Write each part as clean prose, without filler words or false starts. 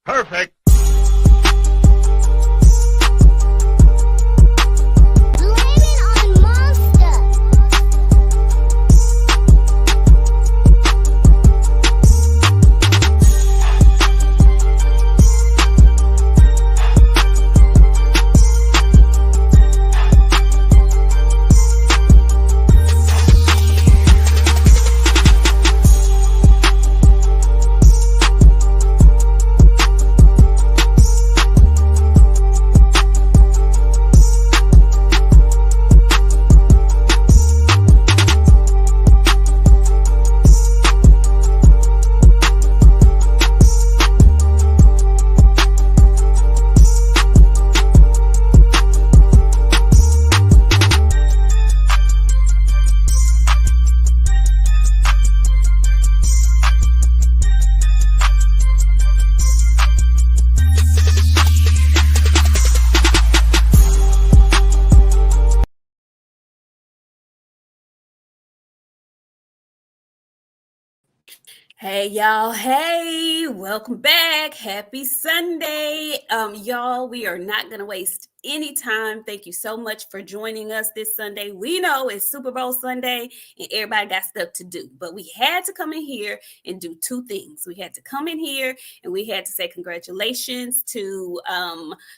Perfect. Hey y'all, hey, welcome back. Happy Sunday. Y'all, we are not going to waste any time. Thank you so much for joining us this Sunday. We know it's Super Bowl Sunday and everybody got stuff to do, but we had to come in here and do two things. We had to come in here and we had to say congratulations to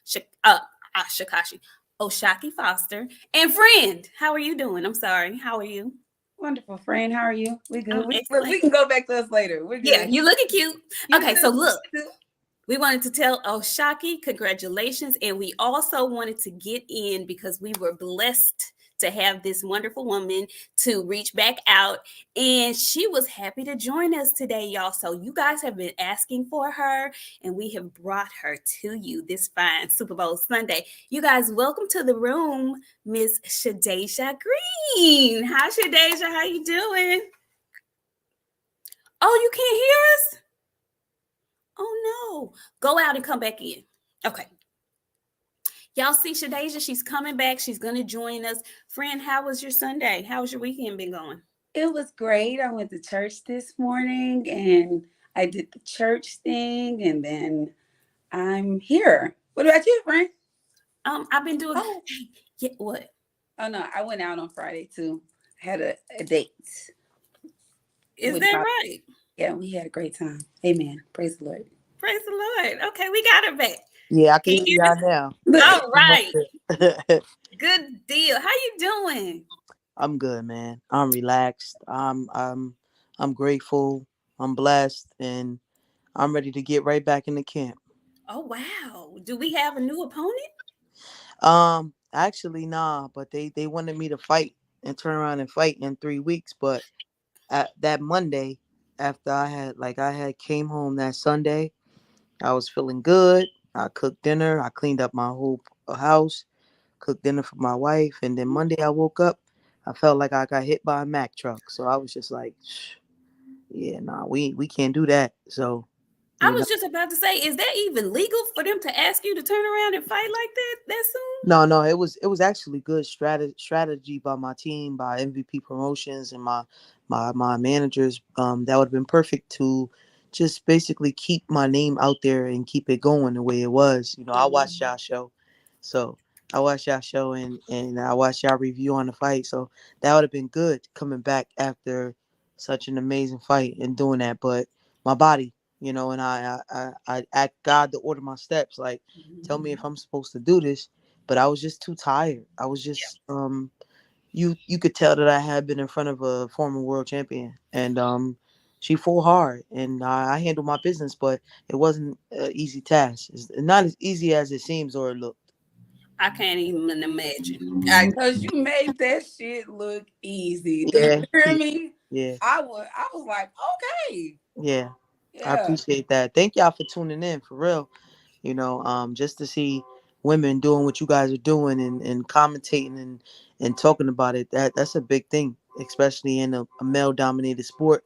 Shakashi Oshaki Foster and friend. How are you doing? I'm sorry. How are you? Wonderful, friend. How are you? We good. We can go back to us later. We're good. Yeah, you looking cute. Okay, so look, we wanted to tell Oshaki congratulations, and we also wanted to get in because we were blessed to have this wonderful woman to reach back out, and she was happy to join us today, y'all. So you guys have been asking for her, and we have brought her to you this fine Super Bowl Sunday. You guys, welcome to the room, Miss Shadasia Green. Hi, Shadasia. How you doing? Oh, you can't hear us? Oh, no. Go out and come back in. Okay. Y'all see Shadasia? She's coming back. She's going to join us. Friend, how was your Sunday? How's your weekend been going? It was great. I went to church this morning and I did the church thing and then I'm here. What about you, friend? I've been doing... Oh. Yeah, what? Oh, no. I went out on Friday, too. I had a date. Is that right? Yeah, we had a great time. Amen. Praise the Lord. Praise the Lord. Okay, we got her back. Yeah, I can hear y'all now. All right. Good deal. How you doing? I'm good, man. I'm relaxed. I'm grateful. I'm blessed, and I'm ready to get right back in the camp. Oh wow! Do we have a new opponent? Actually, nah. But they wanted me to fight and turn around and fight in 3 weeks. But that Monday, after I had came home that Sunday, I was feeling good. I cooked dinner. I cleaned up my whole house, cooked dinner for my wife. And then Monday I woke up, I felt like I got hit by a Mack truck. So I was just like, yeah, nah, we can't do that. So I was just about to say, is that even legal for them to ask you to turn around and fight like that soon? No, it was actually good strategy by my team, by MVP Promotions and my managers. That would have been perfect to just basically keep my name out there and keep it going the way it was. I watched y'all show. So I watched y'all show and I watched y'all review on the fight. So that would have been good coming back after such an amazing fight and doing that. But my body, and I asked God to order my steps. Like, tell me if I'm supposed to do this. But I was just too tired. I was just you could tell that I had been in front of a former world champion, and she fought hard, and I handled my business, but it wasn't an easy task. It's not as easy as it seems or it looked. I can't even imagine. Because you made that shit look easy. Yeah. You hear me? Yeah. I was like, okay. Yeah. I appreciate that. Thank y'all for tuning in, for real. Just to see women doing what you guys are doing and commentating and talking about it, that's a big thing, especially in a male-dominated sport.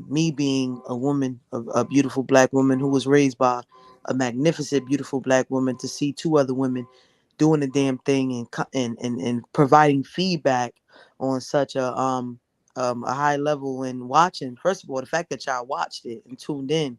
Me being a woman, a beautiful black woman who was raised by a magnificent, beautiful black woman, to see two other women doing the damn thing and providing feedback on such a high level and watching. First of all, the fact that y'all watched it and tuned in,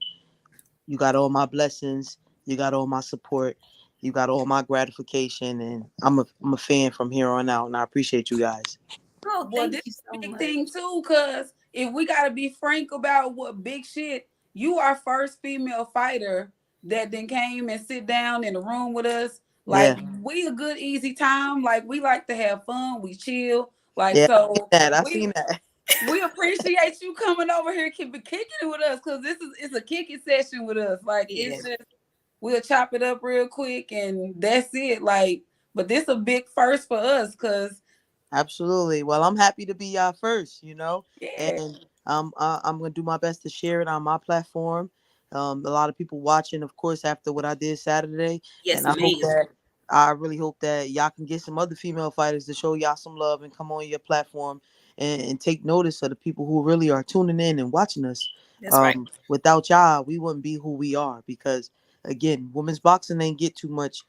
You got all my blessings. You got all my support. You got all my gratification, and I'm a fan from here on out, and I appreciate you guys. Oh, Well, thank this you is so a big much. thing too, cause if we gotta be frank about what big shit, you are first female fighter that then came and sit down in the room with us. Yeah, Like we a good easy time. Like we like to have fun. We chill. Like yeah. so I we seen that. we appreciate you coming over here, kicking it with us, cause this is it's a kicking session with us. Like Yeah. it's just we'll chop it up real quick and that's it. Like, but this a big first for us, cause Absolutely. Well, I'm happy to be y'all first, yeah. and I'm gonna do my best to share it on my platform. A lot of people watching, of course, after what I did Saturday, Yes, and ma'am. I really hope that y'all can get some other female fighters to show y'all some love and come on your platform and take notice of the people who really are tuning in and watching us. That's right. Without y'all, we wouldn't be who we are because, again, women's boxing ain't get too much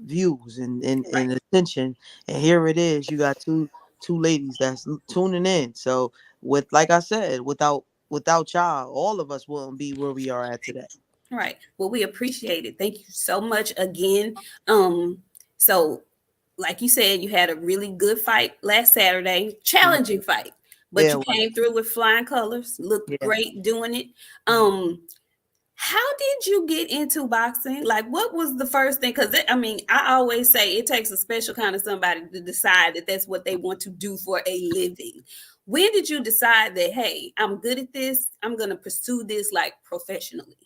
views Right. and attention, and here it is. You got two ladies that's tuning in. So with like I said, without y'all, all of us wouldn't be where we are at today. Right. Well, we appreciate it. Thank you so much again. Um, so like you said, you had a really good fight last Saturday, Mhm. challenging fight, but Yeah, you well, came through with flying colors, looked yeah. great doing it. Mhm. How did you get into boxing? Like, what was the first thing? Because I mean, I always say it takes a special kind of somebody to decide that that's what they want to do for a living. When did you decide that, hey, I'm good at this, I'm going to pursue this like professionally?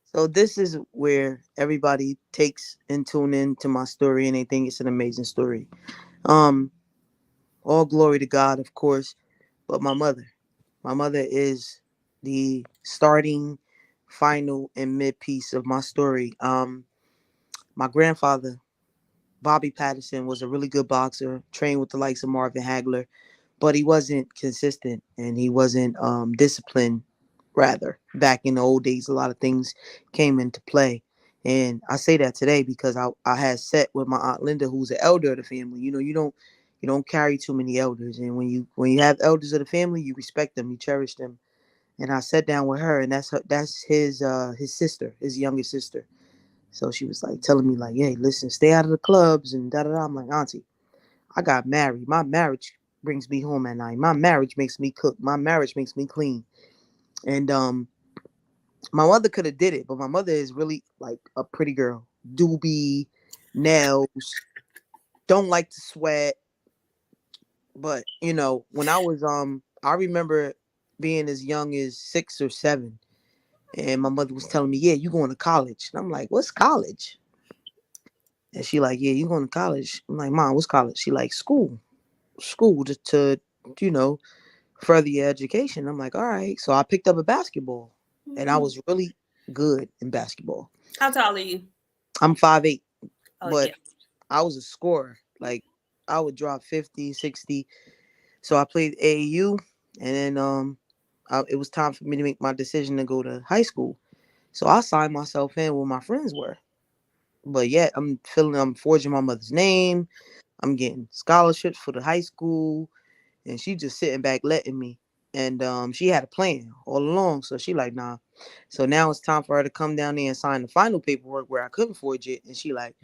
So this is where everybody takes and tune in to my story and they think it's an amazing story. Um, all glory to God, of course, but my mother is the starting, final, and mid piece of my story. My grandfather, Bobby Patterson, was a really good boxer, trained with the likes of Marvin Hagler, but he wasn't consistent and he wasn't disciplined. Rather, back in the old days, a lot of things came into play, and I say that today because I had sat with my aunt Linda, who's the elder of the family. You don't carry too many elders, and when you have elders of the family, you respect them, you cherish them. And I sat down with her, and that's his sister, his youngest sister. So she was like telling me like, "Hey, listen, stay out of the clubs and da da da." I'm like, "Auntie, I got married. My marriage brings me home at night. My marriage makes me cook. My marriage makes me clean." And my mother could have did it, but my mother is really like a pretty girl. Doobie, nails, don't like to sweat. But when I remember being as young as 6 or 7, and my mother was telling me, "Yeah, you going to college." And I'm like, "What's college?" And she like, "Yeah, you going to college." I'm like, "Mom, what's college?" She like, school to you know further your education. I'm like, "All right." So I picked up a basketball, and I Mm. was really good in basketball. How tall are you? I'm 5'8", Oh, but yeah. I was a scorer. Like I would drop 50, 60. So I played AAU, and then it was time for me to make my decision to go to high school. So I signed myself in where my friends were. But yet I'm forging my mother's name. I'm getting scholarships for the high school, and she just sitting back letting me. And she had a plan all along. So she like, nah. So now it's time for her to come down there and sign the final paperwork where I couldn't forge it. And she like,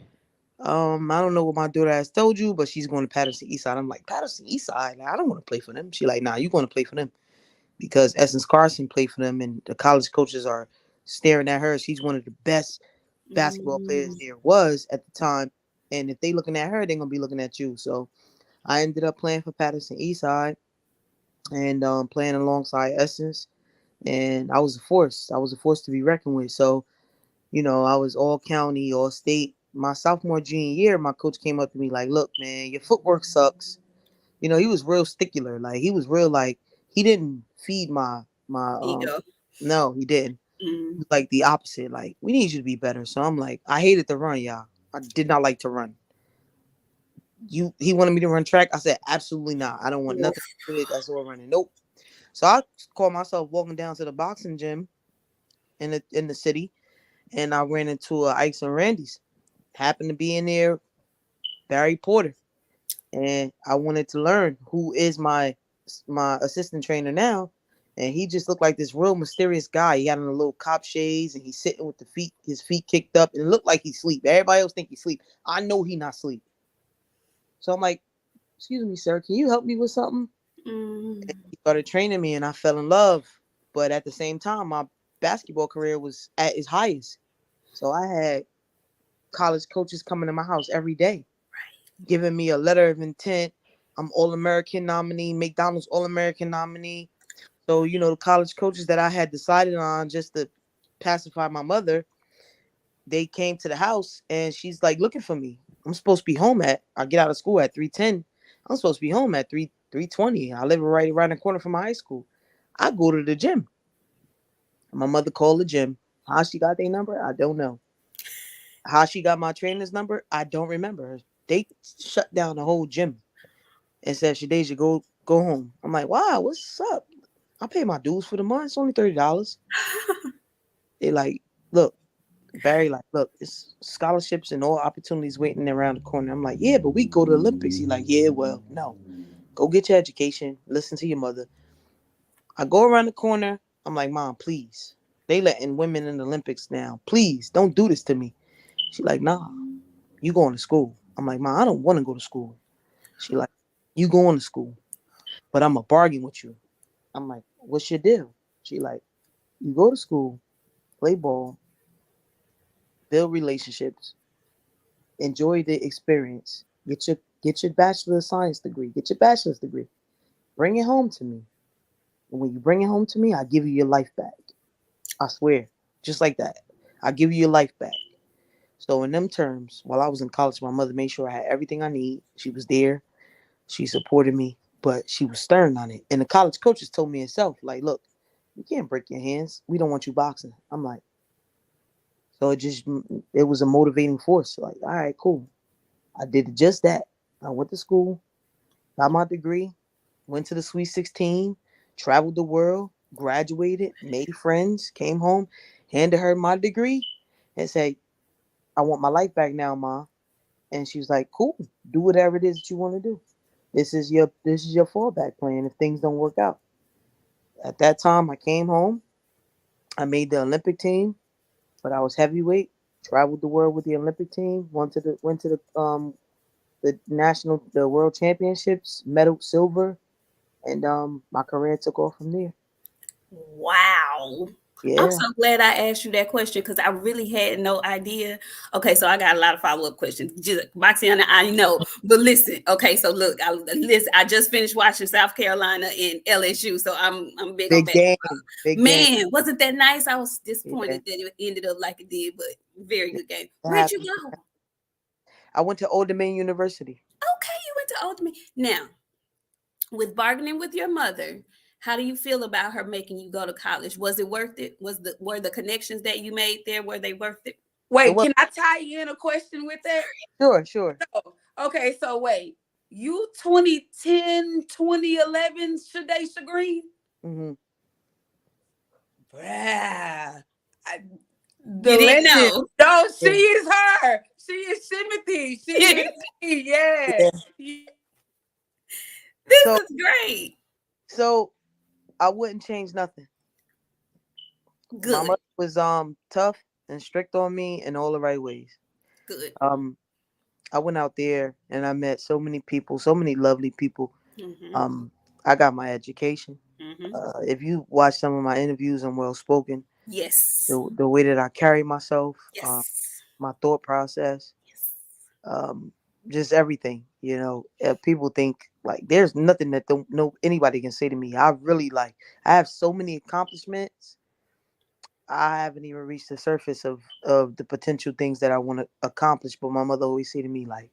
I don't know what my daughter has told you, but she's going to Patterson Eastside. I'm like, Patterson Eastside? Like, I don't want to play for them. She like, nah, you going to play for them because Essence Carson played for them, and the college coaches are staring at her. She's one of the best basketball players Mm. there was at the time, and if they looking at her, they're gonna be looking at you. So I ended up playing for Patterson Eastside and playing alongside Essence, and I was a force. I was a force to be reckoned with. So I was all county, all state. My sophomore, junior year, my coach came up to me like, "Look, man, your footwork sucks." He was real stickler. Like he was real like he didn't feed my Ego. no, he didn't. He Mm. was like the opposite. Like, we need you to be better. So I'm like, I hated to run, y'all. I did not like to run. He wanted me to run track. I said, absolutely not. I don't want nothing Oof. to do with it. That's all running. Nope. So I called myself walking down to the boxing gym in the city, and I ran into Ike's and Randy's. Happened to be in there, Barry Porter, and I wanted to learn who is my assistant trainer now, And he just looked like this real mysterious guy. He had on a little cop shades, and he's sitting with his feet kicked up, and it looked like he's asleep. Everybody else think he's asleep. I know he not asleep. So I'm like, excuse me, sir, can you help me with something? And he started training me, and I fell in love. But at the same time, my basketball career was at its highest. So I had college coaches coming to my house every day, giving me a letter of intent. I'm All-American nominee, McDonald's All-American nominee. So, the college coaches that I had decided on just to pacify my mother, they came to the house and she's like looking for me. I'm supposed to be home I get out of school at 3:10. I'm supposed to be home at 3:20. I live right around the corner from my high school. I go to the gym. My mother called the gym. How she got their number? I don't know. How she got my trainer's number? I don't remember. They shut down the whole gym and said, Shadasia, go home. I'm like, wow, what's up? I pay my dues for the month. It's only $30. They like, look, Barry, like, look, it's scholarships and all opportunities waiting around the corner. I'm like, yeah, but we go to the Olympics. He's like, yeah, well, no. Go get your education. Listen to your mother. I go around the corner. I'm like, Mom, please. They letting women in the Olympics now. Please, don't do this to me. She like, nah, you going to school. I'm like, Mom, I don't want to go to school. She like, you going to school, but I'm going to bargain with you. I'm like, what's your deal? She like, you go to school, play ball, build relationships, enjoy the experience, get your bachelor of science degree, get your bachelor's degree, bring it home to me. And when you bring it home to me, I give you your life back. I swear, just like that. I give you your life back. So in them terms, while I was in college, my mother made sure I had everything I need. She was there. She supported me, but she was stern on it. And the college coaches told me herself, like, look, you can't break your hands. We don't want you boxing. I'm like, so it was a motivating force. Like, all right, cool. I did just that. I went to school, got my degree, went to the Sweet 16, traveled the world, graduated, made friends, came home, handed her my degree, and said, I want my life back now, Ma. And she was like, cool, do whatever it is that you want to do. This is your fallback plan if things don't work out. At that time, I came home. I made the Olympic team, but I was heavyweight. Traveled the world with the Olympic team. Went to the world championships, medal silver, and my career took off from there. Wow. I'm Yeah. so glad I asked you that question because I really had no idea. Okay, so I got a lot of follow-up questions. Boxiana, I know, but listen. Okay, so look, I just finished watching South Carolina and LSU, so I'm big on Big game. basketball. Big game. Man, wasn't that nice? I was disappointed Yeah. that it ended up like it did, but very good game. That Where'd you happened. go? I went to Old Dominion University. Okay, you went to Ultimate. Now, with bargaining with your mother, how do you feel about her making you go to college? Was it worth it? Were the connections that you made there, were they worth it? Wait, What? can I tie you in a question with that? Sure. So, okay, so wait. You 2010, 2011 Shadasia Green? Mm-hmm. Bruh. You The didn't legend. know. No, she Yeah. is her. She is Timothy. She is me. Yeah. Yeah. This So, is great. so I wouldn't change nothing. My Good. mother was tough and strict on me in all the right ways. Good. Um, I went out there and I met so many people, so many lovely people. Mm-hmm. Um, I got my education. Mm-hmm. If you watch some of my interviews, I'm well spoken. Yes. The way that I carry myself, Yes. my thought process, Yes. um, just everything. People think like there's nothing that don't no anybody can say to me. I have so many accomplishments. I haven't even reached the surface of the potential things that I want to accomplish. But my mother always say to me like,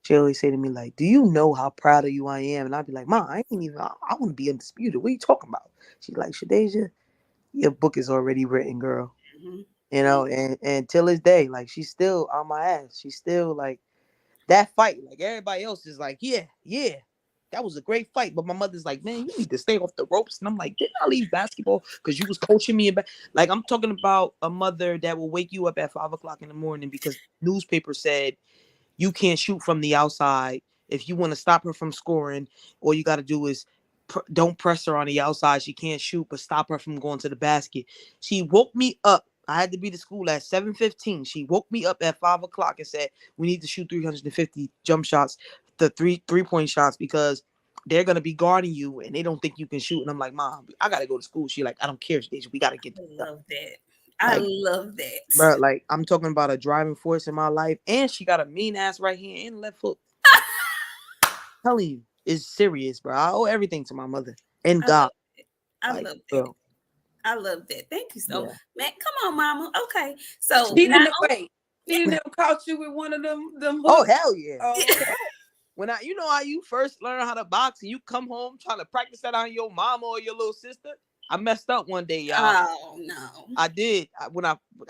she always say to me like, "Do you know how proud of you I am?" And I'd be like, "Mom, I ain't even. I want to be undisputed. What are you talking about?" She's like, "Shadasia, your book is already written, girl." Mm-hmm. And till this day, like she's still on my ass. She's still like that fight. Like everybody else is like, yeah, that was a great fight. But my mother's like, man, you need to stay off the ropes. And I'm like, didn't I leave basketball because you was coaching me? Like I'm talking about a mother that will wake you up at 5 o'clock in the morning because the newspaper said you can't shoot from the outside. If you want to stop her from scoring, all you got to do is don't press her on the outside. She can't shoot, but stop her from going to the basket. She woke me up. I had to be to school at 7:15. She woke me up at 5 o'clock and said, "We need to shoot 350 jump shots, the three-point shots, because they're gonna be guarding you and they don't think you can shoot." And I'm like, "Mom, I gotta go to school." She like, "I don't care, Stage. We gotta get I this done." love that. I Like, love that. bro, like I'm talking about a driving force in my life, and she got a mean ass right hand and left foot. I'm telling you, it's serious, bro. I owe everything to my mother and I love God. it. I Like, love that. bro, I love that. Thank you so yeah. much. Man, come on, mama. Okay. So She now didn't wait. She didn't ever caught you with one of them Oh hooks. hell yeah. Oh, okay. When you know how you first learn how to box and you come home trying to practice that on your mama or your little sister. I messed up one day, y'all. oh no. I did.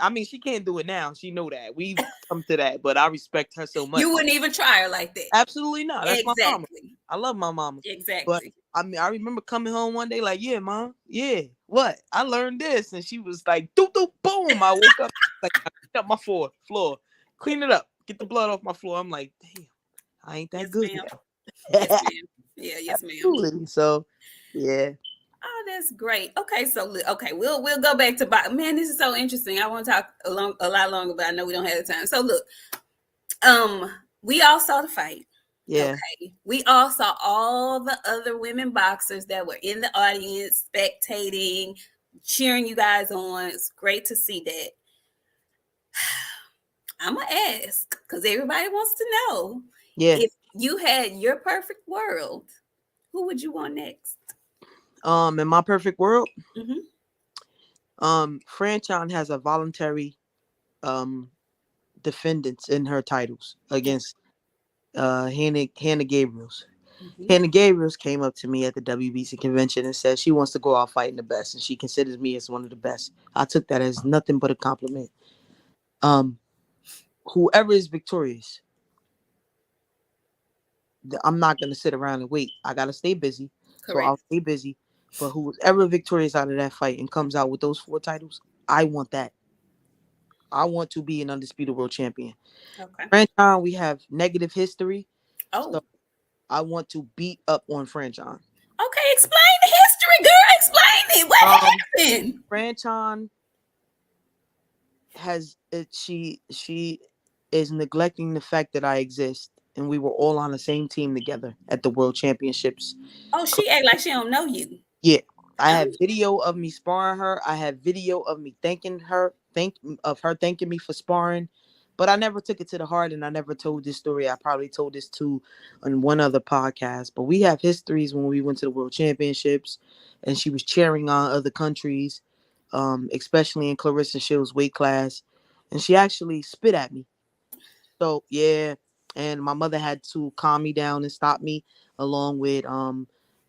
I mean, she can't do it now. She know that. We've come to that, but I respect her so much. You wouldn't even try her like that. Absolutely not. That's my mama. Exactly. I love my mama. But Exactly. I mean, I remember coming home one day like, "Yeah, mom, yeah, what? I learned this," and she was like, "Doo doo boom." I woke up like, I cleaned up my floor, clean it up, get the blood off my floor. I'm like, damn, I ain't that Yes, good ma'am. now. Yes, ma'am. Yeah, yes, ma'am. Absolutely. So, yeah, Oh, that's great. Okay, so okay, we'll go back to man. This is so interesting. I want to talk a lot longer, but I know we don't have the time. So look, we all saw the fight. yeah, Okay, we all saw all the other women boxers that were in the audience, spectating, cheering you guys on. It's great to see that. I'm gonna ask because everybody wants to know yeah. if you had your perfect world, who would you want next? In my perfect world, Mm-hmm. Franchon has a voluntary defendants in her titles against Hannah Gabriels. Mm-hmm. Hannah Gabriels came up to me at the WBC convention and said she wants to go out fighting the best, and she considers me as one of the best. I took that as nothing but a compliment. Um, Whoever is victorious, I'm not gonna sit around and wait. I gotta stay busy, so Correct. I'll stay busy. But whoever victorious out of that fight and comes out with those 4 titles, I want that. I want to be an undisputed world champion. Okay. Franchon, we have negative history, so Oh, I want to beat up on Franchon. okay. Explain the history, girl. Explain it. What happened? Franchon has it. She is neglecting the fact that I exist, and we were all on the same team together at the World Championships. Oh, she act like she don't know you. Yeah, I Oh, have video of me sparring her. I have video of me thanking me for sparring, but I never took it to the heart, and I never told this story. I probably told this too on one other podcast, but we have histories when we went to the World Championships, and she was cheering on other countries, especially in Clarissa Shields' weight class, and she actually spit at me. So yeah, and my mother had to calm me down and stop me, along with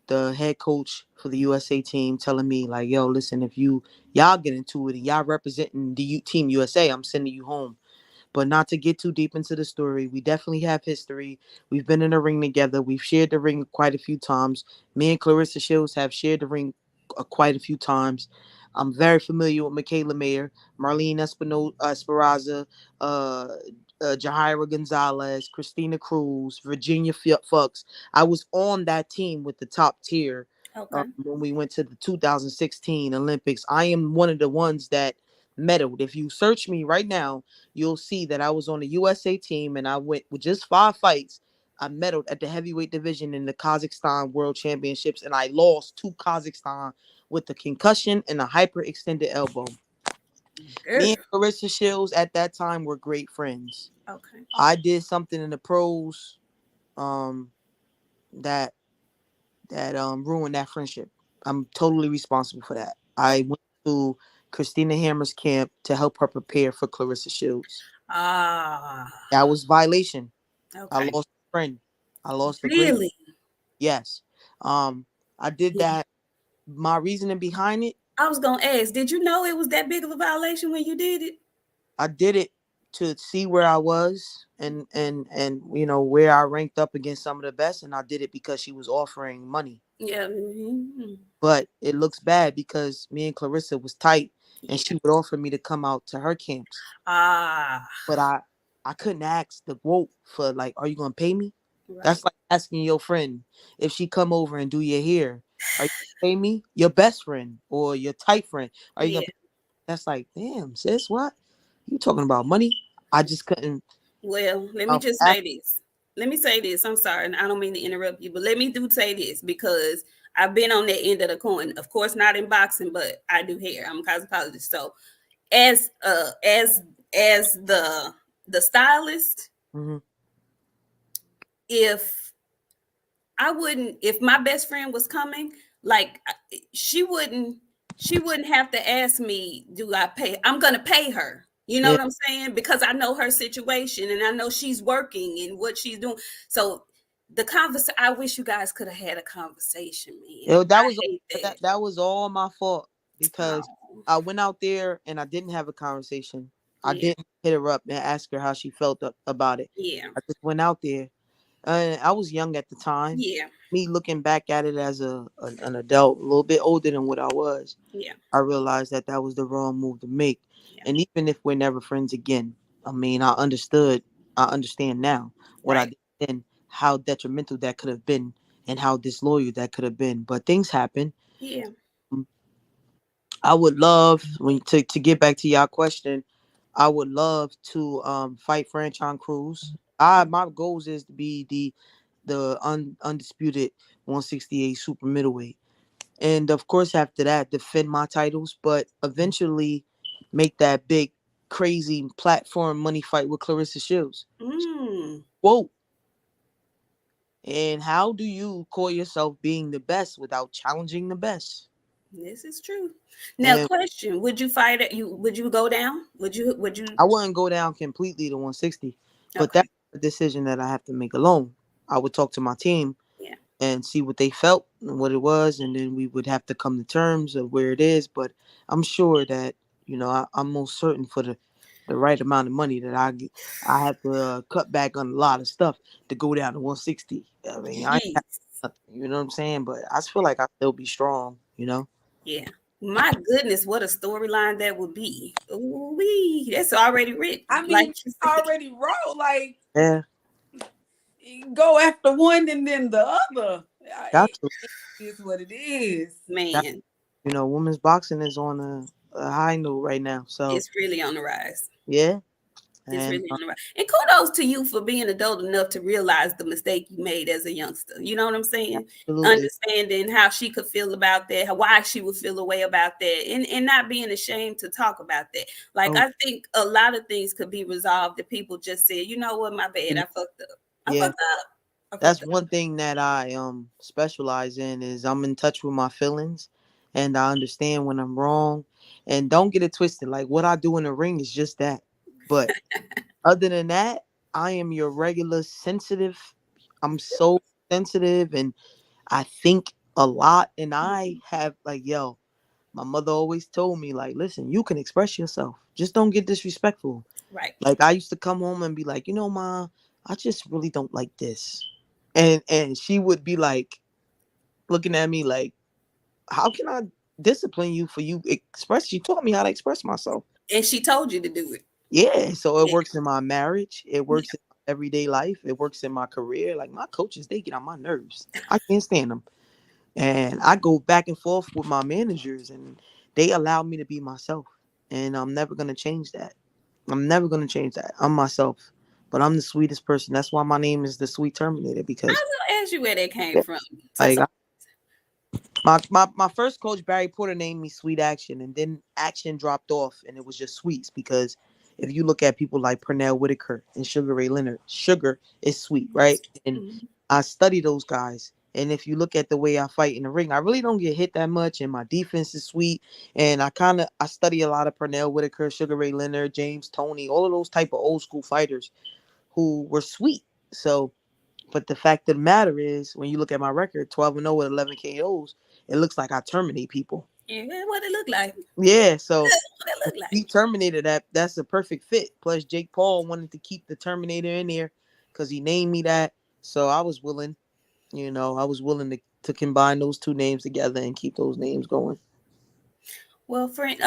the head coach for the USA team telling me like, "Yo, listen, if y'all get into it and y'all representing the team USA, I'm sending you home." But not to get too deep into the story, we definitely have history. We've been in the ring together. We've shared the ring quite a few times. Me and Clarissa Shields have shared the ring quite a few times. I'm very familiar with Michaela Mayer, Marlene Esperanza, uh, Jahaira Gonzalez, Christina Cruz, Virginia Fuchs. I was on that team with the top tier okay. when we went to the 2016 Olympics. I am one of the ones that medaled. If you search me right now, you'll see that I was on the USA team and I went with just 5 fights. I medaled at the heavyweight division in the Kazakhstan World Championships, and I lost to Kazakhstan with a concussion and a hyperextended elbow. Me and Girl. Clarissa Shields at that time were great friends. Okay. I did something in the pros um, that ruined that friendship. I'm totally responsible for that. I went to Christina Hammer's camp to help her prepare for Clarissa Shields. Ah. That was violation. I Okay. lost a friend. I lost a great Really? yes. I did Yeah. that. My reasoning behind it, I was gonna ask, did you know it was that big of a violation when you did it? I did it to see where I was and where I ranked up against some of the best, and I did it because she was offering money. Yeah. Mm-hmm. But it looks bad because me and Clarissa was tight, and Yeah. she would offer me to come out to her camps. Ah. But I couldn't ask the quote for like, are you gonna pay me? Right. That's like asking your friend if she come over and do your hair. Are you gonna pay me? Your best friend or your tight friend? Are you Yeah. gonna pay? That's like, damn, sis, what? You talking about money? I just couldn't. Well, let me Um, just act- say this. Let me say this. I'm sorry, and I don't mean to interrupt you, but let me do say this because I've been on that end of the coin. Of course, not in boxing, but I do hair. I'm a cosmetologist. So as as the stylist, mhm. if I wouldn't, if my best friend was coming, like she wouldn't, she wouldn't have to ask me, do I pay? I'm gonna pay her. You know Yeah, what I'm saying? Because I know her situation and I know she's working and what she's doing. So the conversation, I wish you guys could have had a conversation, man. that I was hate that. that was all my fault because Oh, I went out there and I didn't have a conversation. I yeah, didn't hit her up and ask her how she felt about it. yeah, I just went out there. I was young at the time. yeah, Me looking back at it as an adult, a little bit older than what I was, yeah, I realized that that was the wrong move to make. yeah. And even if we're never friends again, I mean, I understand now what I Right. did then, how detrimental that could have been, and how disloyal that could have been. But things happen. Yeah. Um, I would love to get back to y'all question. I would love to fight Franchon Cruz. I My goals is to be the undisputed 168 super middleweight, and of course after that defend my titles, but eventually make that big crazy platform money fight with Clarissa Shields. Mm, Whoa. And how do you call yourself being the best without challenging the best? this is true. Now, And question: would you fight it? You would you go down? Would you? Would you? I wouldn't go down completely to 160, but Okay. that's a decision that I have to make alone. I would talk to my team Yeah. and see what they felt and what it was, and then we would have to come to terms of where it is. But I'm sure that I'm most certain for the right amount of money that I have to cut back on a lot of stuff to go down to 160. I mean, I ain't have Jeez. nothing, you know what I'm saying? But I just feel like I still be strong, you know. Yeah. My goodness, what a storyline that would be. Ooh, that's already written, I like mean, you said. already wrote like Yeah, go after one and then the other. got to. It is what it is. Got, Man, women's boxing is on a high note right now. So it's really on the rise. yeah, It's and really on the rise. And kudos to you for being adult enough to realize the mistake you made as a youngster. You know what I'm saying? absolutely, Understanding how she could feel about that, why she would feel a way about that, and not being ashamed to talk about that. Like, oh I think a lot of things could be resolved if people just said, you know what, my bad, I fucked up. I yeah. fucked up. I That's fucked up. one thing that I specialize in is I'm in touch with my feelings and I understand when I'm wrong. And don't get it twisted. Like what I do in the ring is just that. But other than that, I am your regular sensitive. I'm so sensitive and I think a lot and I have like my mother always told me like, listen, you can express yourself. Just don't get disrespectful. Right. Like I used to come home and be like, Ma, I just really don't like this. And she would be like looking at me like, how can I discipline you for you express she taught me how to express myself. And she told you to do it. Yeah. So it Yeah. works in my marriage, it Yeah. works in my everyday life, it works in my career. Like my coaches, they get on my nerves. I can't stand them. And I go back and forth with my managers and they allow me to be myself. And I'm never gonna change that. I'm never gonna change that. I'm myself. But I'm the sweetest person. That's why my name is the Sweet Terminator I because was gonna ask you where that came yeah, from. So, like so my first coach Barry Porter named me Sweet Action, and then Action dropped off, and it was just Sweets because if you look at people like Pernell Whitaker and Sugar Ray Leonard, Sugar is sweet, right? And mhm. I study those guys. And if you look at the way I fight in the ring, I really don't get hit that much, and my defense is sweet. And I study a lot of Pernell Whitaker, Sugar Ray Leonard, James Toney, all of those type of old school fighters who were sweet. So, but the fact of the matter is, when you look at my record, 12-0 with 11 KOs, it looks like I terminate people. Yeah, what it look like? Yeah, so What it look like? he terminated that's a perfect fit. Plus, Jake Paul wanted to keep the Terminator in there because he named me that. So I was willing, I was willing to combine those two names together and keep those names going. Well, friend,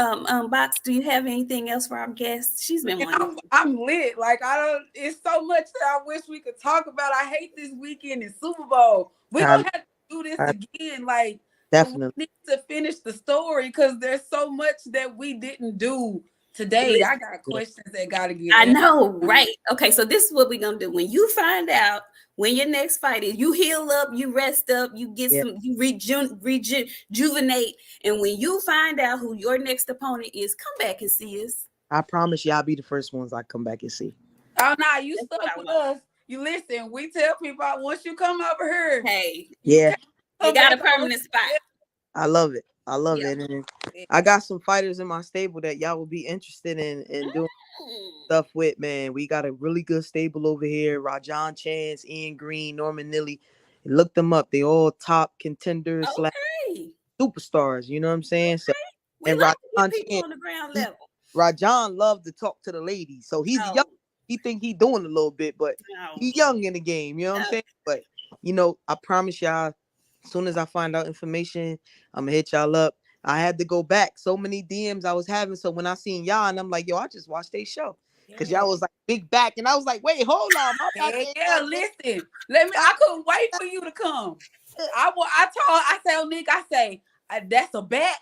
Box, do you have anything else for our guest? She's been And wanting. I'm lit. Like I don't. It's so much that I wish we could talk about. I hate this weekend in Super Bowl. We I, gonna have to do this I, again. Like Definitely. We need to finish the story because there's so much that we didn't do today. I got questions that got to get I answered. know, right? Okay, so this is what we're gonna do. When you find out when your next fight is, you heal up, you rest up, you get some, you rejuvenate, and when you find out who your next opponent is, come back and see us. I promise y'all be the first ones I come back and see. Oh, no, you stuck with us. You listen, we tell people once you come over here, hey, yeah, you got a permanent spot. I love it. I love it. And I got some fighters in my stable that y'all will be interested in doing stuff with, man. We got a really good stable over here. Rajon Chance, Ian Green, Norman Nilly. Look them up. They all top contenders, superstars. You know what I'm saying? So, we and like Rajon to get people Chance, on the ground level. Rajon loved to talk to the ladies. So he's young. He think he doing a little bit, but he's young in the game. You know what I'm saying? But, you know, I promise y'all, as soon as I find out information, I'm going to hit y'all up. I had to go back. So many DMs I was having. So when I seen y'all, and I'm like, yo, I just watched their show. Because y'all was like big back. And I was like, wait, hold on. My back listen. I couldn't wait for you to come. I tell Nick, I say, that's a back.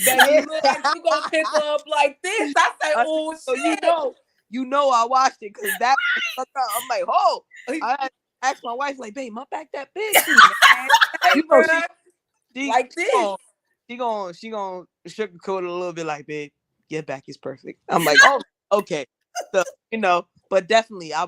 That you look like you gonna pick up like this. I say, oh shit. So you know I watched it because that I'm like, oh, I had to ask my wife, like, babe, my back that big. Hey, you know, she like this. She gonna sugarcoat it a little bit, like, babe, your back is perfect. I'm like, oh, okay. So, you know, but definitely I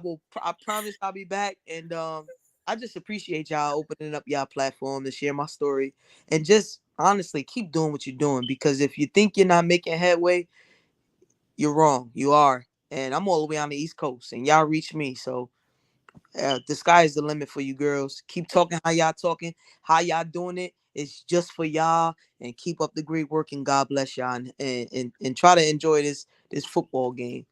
promise I'll be back. And I just appreciate y'all opening up y'all platform to share my story and just honestly keep doing what you're doing, because if you think you're not making headway, you're wrong. You are. And I'm all the way on the East Coast and y'all reach me. So the sky is the limit for you girls. Keep talking how y'all talking, how y'all doing it. It's just for y'all, and keep up the great work, and God bless y'all, and try to enjoy this football game.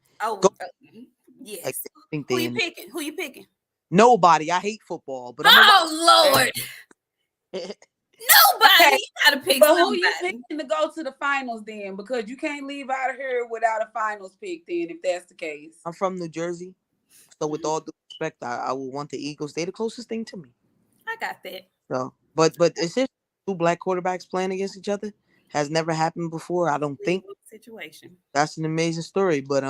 Yes. Who you picking? Who you picking? Nobody. I hate football, but Lord. Nobody. You gotta pick somebody. Who you picking to go to the finals then? Because you can't leave out of here without a finals pick then, if that's the case. I'm from New Jersey, so with all due respect, I would want the Eagles. They're the closest thing to me. I got that. So, but it's just two black quarterbacks playing against each other. Has never happened before. I don't think. Situation. That's an amazing story, but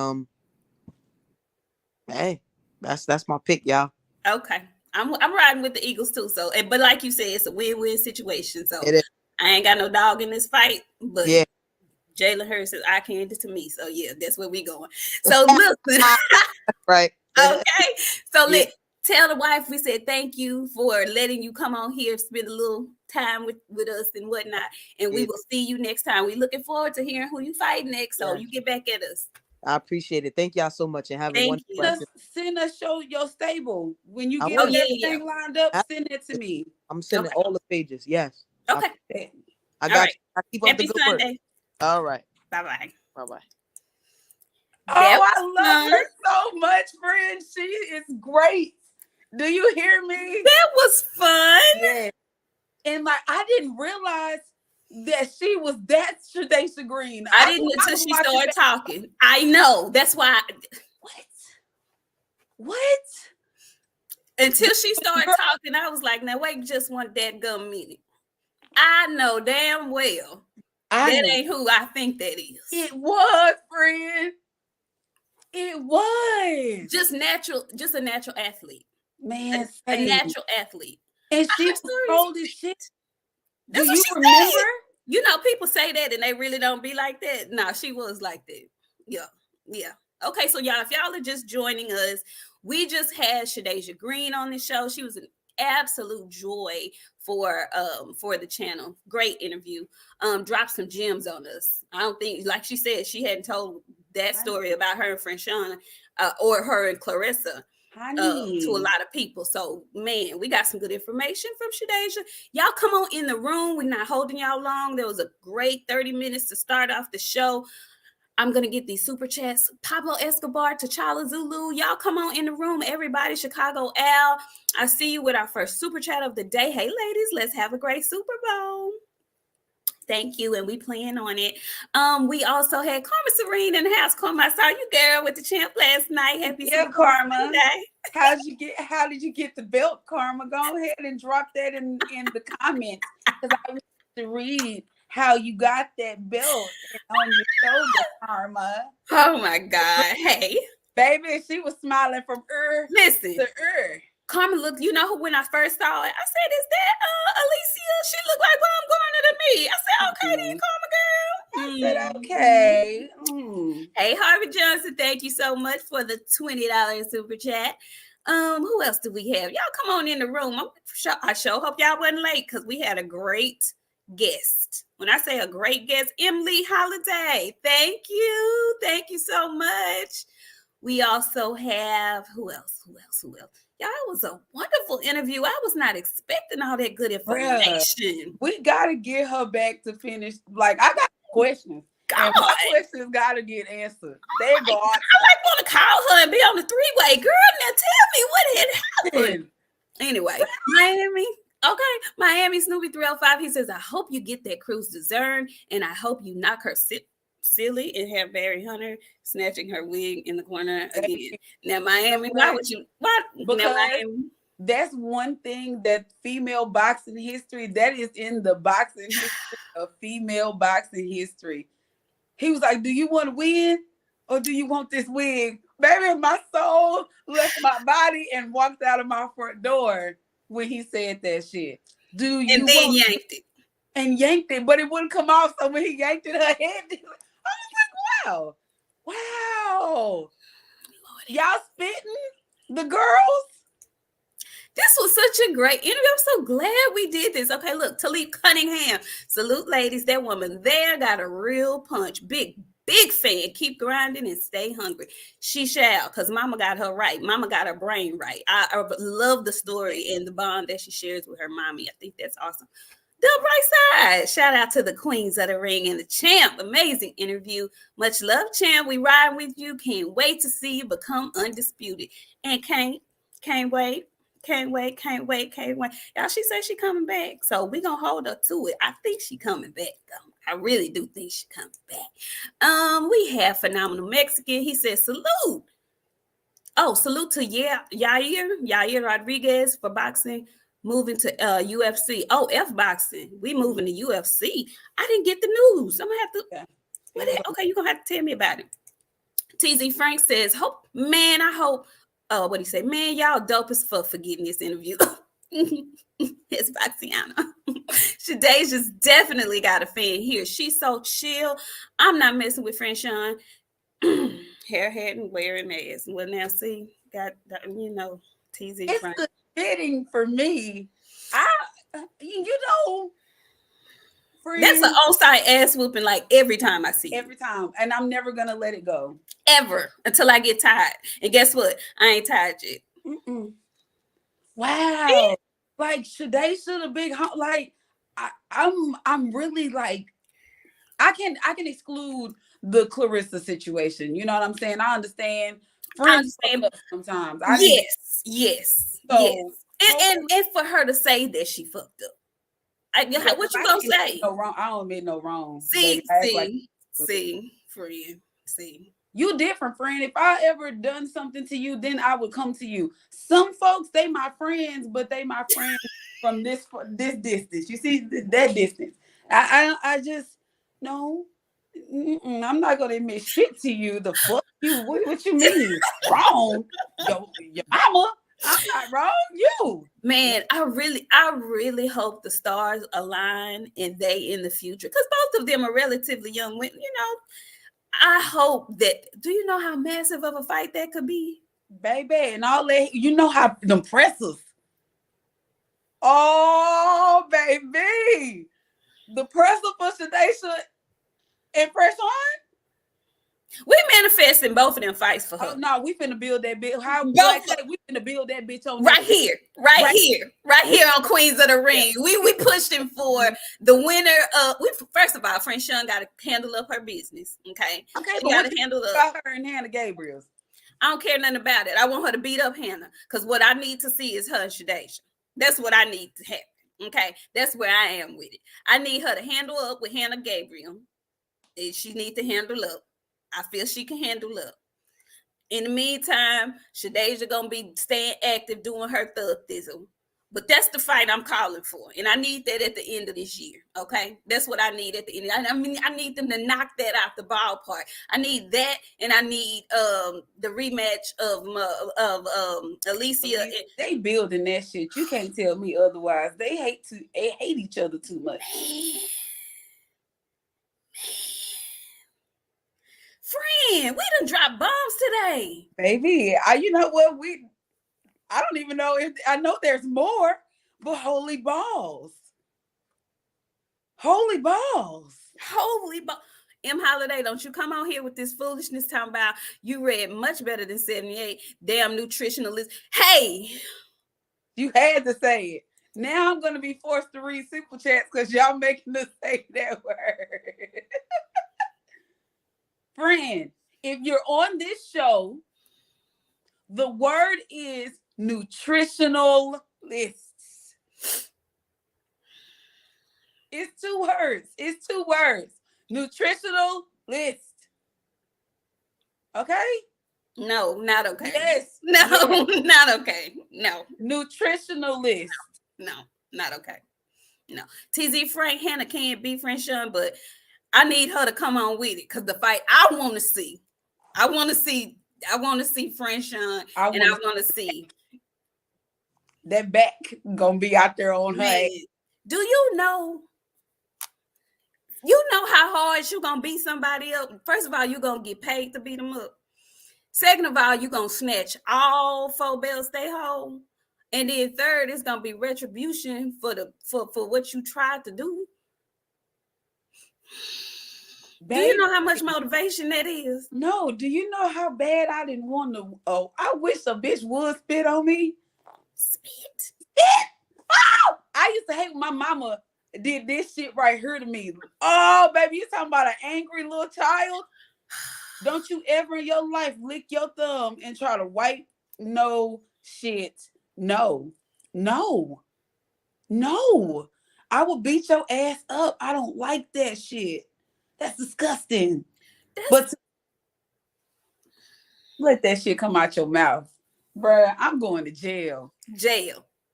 hey, that's my pick, y'all. Okay. I'm riding with the Eagles too. So, but like you said, it's a win-win situation. So I ain't got no dog in this fight, but Jalen Hurts is eye candy to me. So yeah, that's where we going. So listen, right? Okay. So tell the wife we said thank you for letting you come on here, spend a little time with us and whatnot, and we will see you next time. We're looking forward to hearing who you fight next. So you get back at us. I appreciate it. Thank y'all so much, and have a wonderful. Send us your stable when you get everything lined up. Send it to me. I'm sending all the pages. Yes. Okay. I got you. I keep up the good work. All right. Bye bye. Bye bye. I love her so much, friend. She is great. Do you hear me? That was fun. Yeah. And like I didn't realize that she was that Shadasia Green. I didn't until she started talking. I know. That's why. What? Until she started talking, I was like, now wait just one dadgum minute. I know damn well that ain't who I think that is. It was, friend. It was. Just a natural athlete. Man, a natural athlete. And she was old as shit. Do you remember? Said. You know, people say that and they really don't be like that. No, she was like that. Yeah. Okay, so y'all, if y'all are just joining us, we just had Shadasia Green on the show. She was an absolute joy for the channel. Great interview. Dropped some gems on us. I don't think, like she said, she hadn't told that story about her and friend Shauna or her and Clarissa to a lot of people. So, man, we got some good information from Shadasia. Y'all come on in the room. We're not holding y'all long. There was a great 30 minutes to start off the show. I'm going to get these super chats. Pablo Escobar, T'Challa Zulu. Y'all come on in the room. Everybody, Chicago Al. I see you with our first super chat of the day. Hey, ladies, let's have a great Super Bowl. Thank you, and we plan on it. We also had Karma Serene in the house. Karma, I saw you, girl, with the champ last night. Happy Super Bowl Karma. How did you get the belt, Karma? Go ahead and drop that in the comments. Because to read how you got that belt on your shoulder, Karma. Oh my God. Hey. Baby, she was smiling from Listen. to Karma looked, you know who when I first saw it, I said, is that Alicia? She looked like Mom Garner to me. I said, okay, then Karma girl. I said, okay. Hey, Harvey Johnson, thank you so much for the $20 super chat. Who else do we have? Y'all come on in the room. I sure hope y'all wasn't late because we had a great guest. When I say a great guest, Emily Holiday. Thank you so much. We also have who else? Y'all, it was a wonderful interview. I was not expecting all that good information. We gotta get her back to finish. Like, I got questions. God. And my questions gotta get answered. They go. I like want to call her and be on the three-way. Girl, now tell me what had happened. Anyway, Miami. Okay, Miami Snoopy 305. He says, I hope you get that cruise dessert, and I hope you knock her silly and have Barry Hunter snatching her wig in the corner again. Now, Miami, why would you? What? Because now, Miami, that's one thing that female boxing history, that is in the boxing history of female boxing history. He was like, do you want to win or do you want this wig? Baby, my soul left my body and walked out of my front door when he said that shit. Do you and then yanked it. And yanked it, but it wouldn't come off. So when he yanked it, her head, I was like, wow. Y'all spitting the girls? This was such a great interview. I'm so glad we did this. Okay, look, Talib Cunningham. Salute, ladies. That woman there got a real punch. Big fan. Keep grinding and stay hungry. She shall, because Mama got her right. Mama got her brain right. I love the story and the bond that she shares with her mommy. I think that's awesome. The bright side. Shout out to the queens of the ring and the champ. Amazing interview. Much love, champ. We ride with you. Can't wait to see you become undisputed. And can't wait. Can't wait. Y'all, she said she coming back. So we're going to hold her to it. I think she coming back, though. I really do think she coming back. We have Phenomenal Mexican. He says, salute. Oh, salute to Yair Rodriguez for boxing. Moving to UFC. Oh, F boxing. We moving to UFC. I didn't get the news. I'm gonna have to. Okay, you're gonna have to tell me about it. TZ Frank says, I hope. What he say? Man, y'all dope as fuck for getting this interview. It's Boxiana. Shadasia's definitely got a fan here. She's so chill. I'm not messing with friend Sean. Hairhead and wearing masks. Well, now see, got TZ it's Frank. The fitting for me. Friend, that's an on-site ass whooping like every time I see every time, and I'm never gonna let it go ever until I get tired. And guess what? I ain't tired yet. Wow, like Shadasia, the big like I'm really like I can exclude the Clarissa situation. You know what I'm saying? I understand. Friends sometimes. Yes. And for her to say that she fucked up. What you gonna say? No wrong. I don't admit no wrong. See. You different, friend. If I ever done something to you, then I would come to you. Some folks, they my friends, but they my friends from this distance. You see that distance. I just no. I'm not gonna admit shit to you. The fuck you? What you mean? Wrong? Your mama. I'm not wrong. You, man. I really hope the stars align and they in the future, because both of them are relatively young women. I hope that. Do you know how massive of a fight that could be, baby? And all that. You know how them pressers. Oh, baby, the presser for Shadasia and Fresh On. We manifesting both of them fights for her. Oh, no, we finna build that bitch. We finna build that bitch on right here on Queens of the Ring. Yeah. We pushing for the winner of. First of all, Friend Sean got to handle up her business. Okay, she got to handle up her and Hannah Gabriel's. I don't care nothing about it. I want her to beat up Hannah, because what I need to see is her and Shadasia. That's what I need to happen. Okay, that's where I am with it. I need her to handle up with Hannah Gabriel. She needs to handle up. I feel she can handle up. In the meantime, Shadasia gonna be staying active, doing her thuggism. But that's the fight I'm calling for. And I need that at the end of this year. Okay. That's what I need at the end. I mean, I need them to knock that out the ballpark. I need that, and I need the rematch of Alicia. They building that shit. You can't tell me otherwise. They hate each other too much. Friend, we done dropped bombs today. Baby, you know what? I don't even know if I know there's more, but holy balls. Holy balls. Holy balls. M. Holiday, don't you come on here with this foolishness talking about you read much better than 78. Damn nutritionalist. Hey. You had to say it. Now I'm going to be forced to read super chats because y'all making us say that word. Friend, if you're on this show, the word is nutritional lists. It's 2 words. It's 2 words. Nutritional list. Okay? No, not okay. Yes. No, yes. Not okay. No. Nutritional list. No, not okay. No. TZ Frank Hannah can't be French Sean, but I need her to come on with it because the fight I want to see. I want to see French Sean, and I want to see that back gonna be out there on her ass. Do you know how hard you gonna beat somebody up? First of all, you gonna get paid to beat them up. Second of all, you gonna snatch all 4 belts they hold. And then third, it's gonna be retribution for what you tried to do. Baby, do you know how much motivation that is? No, do you know how bad I didn't want to? Oh, I wish a bitch would spit on me. Spit. Oh, I used to hate when my mama did this shit right here to me. Oh, baby, you talking about an angry little child? Don't you ever in your life lick your thumb and try to wipe no shit. No. I will beat your ass up. I don't like that shit. That's disgusting. But let that shit come out your mouth. Bruh, I'm going to jail.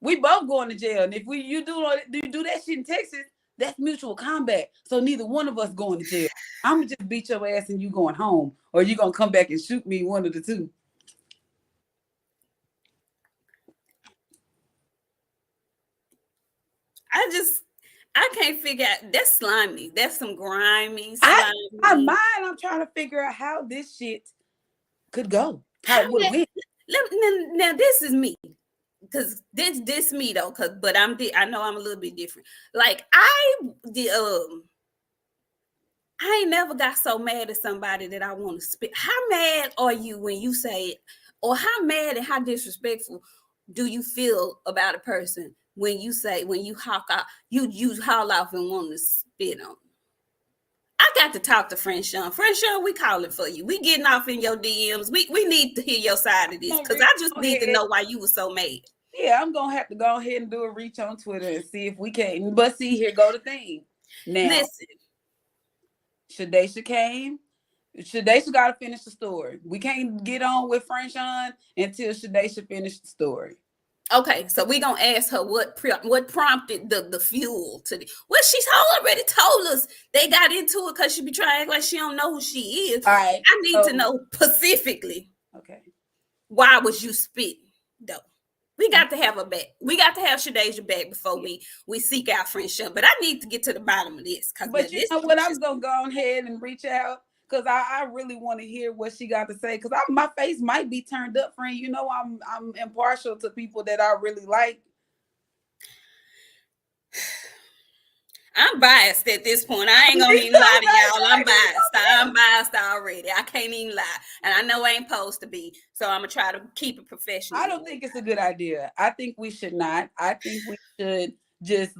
We both going to jail. And if you do that shit in Texas, that's mutual combat. So neither one of us going to jail. I'm going to just beat your ass and you going home. Or you going to come back and shoot me, one of the two. I can't figure out. That's slimy. That's some grimy, slimy. My mind, I'm trying to figure out how this shit could go. How it would win. Now, this is me. Because this me though, but I know I'm a little bit different. Like I ain't never got so mad at somebody that I want to spit. How mad are you when you say it, or how mad and how disrespectful do you feel about a person when you haul off and want to spit on? I got to talk to French Sean. French Sean, we calling for you. We getting off in your DMs. We need to hear your side of this because I just need to know why you were so mad. Yeah, I'm gonna have to go ahead and do a reach on Twitter and see if we can. But see, here go the thing. Now, listen, Shadasia came. Shadasia got to finish the story. We can't get on with French Sean until Shadasia finished the story. Okay, so we're going to ask her what prompted the fuel to the... Well, she's already told us they got into it because she be trying to act like she don't know who she is. All right. I need to know specifically. Okay. Why was you spitting, though? We got to have her back. We got to have Shadasia back before we seek out French Sean. But I need to get to the bottom of this. But you know what? I'm going to go ahead and reach out. Because I really want to hear what she got to say. Because my face might be turned up, friend. You know, I'm impartial to people that I really like. I'm biased at this point. I ain't gonna even lie to y'all. I'm biased. I'm biased already. I can't even lie. And I know I ain't supposed to be. So I'm gonna try to keep it professional. I don't think it's a good idea. I think we should not. I think we should just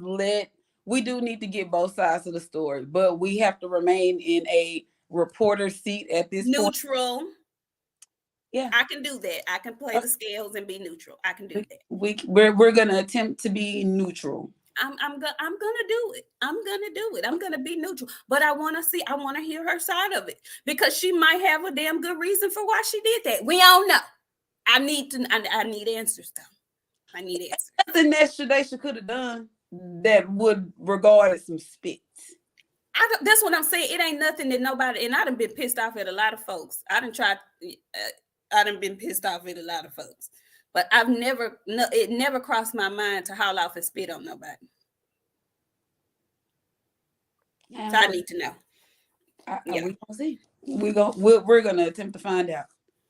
we do need to get both sides of the story. But we have to remain in a reporter seat at this neutral point. Yeah, I can do that. I can play the scales and be neutral. I can do that. We're gonna attempt to be neutral. I'm gonna do it. I'm gonna be neutral. But I want to hear her side of it because she might have a damn good reason for why she did that. We don't know. I need answers though. I need it. Nothing that Shadasia could have done that would regard as some spits. That's what I'm saying. It ain't nothing that nobody, and I done been pissed off at a lot of folks. I done been pissed off at a lot of folks. But it never crossed my mind to haul off and spit on nobody. So I need to know. We gonna see. We're gonna attempt to find out.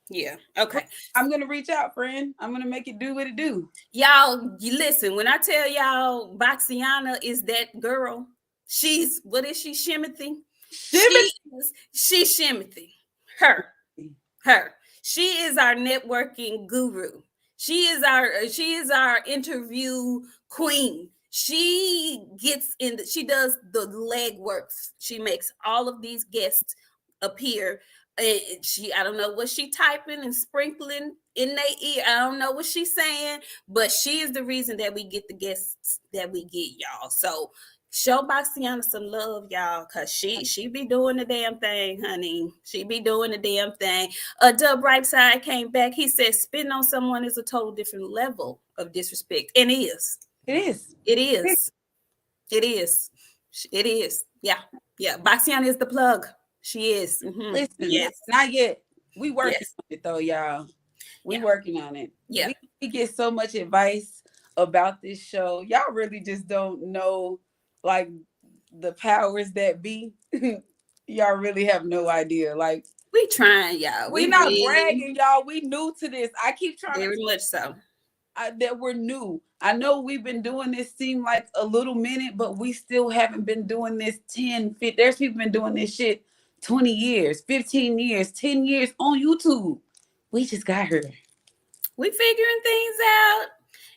Yeah. Okay. I'm gonna reach out, friend. I'm gonna make it do what it do. Y'all, listen. When I tell y'al, Boxiana is that girl. She's what is she? Shimothy. She's Shimothy. Her. She is our networking guru. She is our interview queen. She gets in. She does the legwork. She makes all of these guests appear. I don't know what she typing and sprinkling in their ear. I don't know what she's saying, but she is the reason that we get the guests that we get, y'all. So show Boxiana some love, y'all, because she be doing the damn thing, honey. She be doing the damn thing. Dub Brightside came back. He said spitting on someone is a total different level of disrespect. And it is. It is. Yeah. Boxiana is the plug. She is. Mm-hmm. Listen, yes. Not yet. We working on it though, y'all. We working on it. Yeah. We get so much advice about this show. Y'all really just don't know, like, the powers that be. Y'all really have no idea. Like, we trying, y'all. We not really bragging, y'all. We new to this. I keep trying very much so. That we're new. I know we've been doing this seem like a little minute, but we still haven't been doing this 10, 15. There's people been doing this shit 20 years, 15 years, 10 years on YouTube. We just got here. We figuring things out.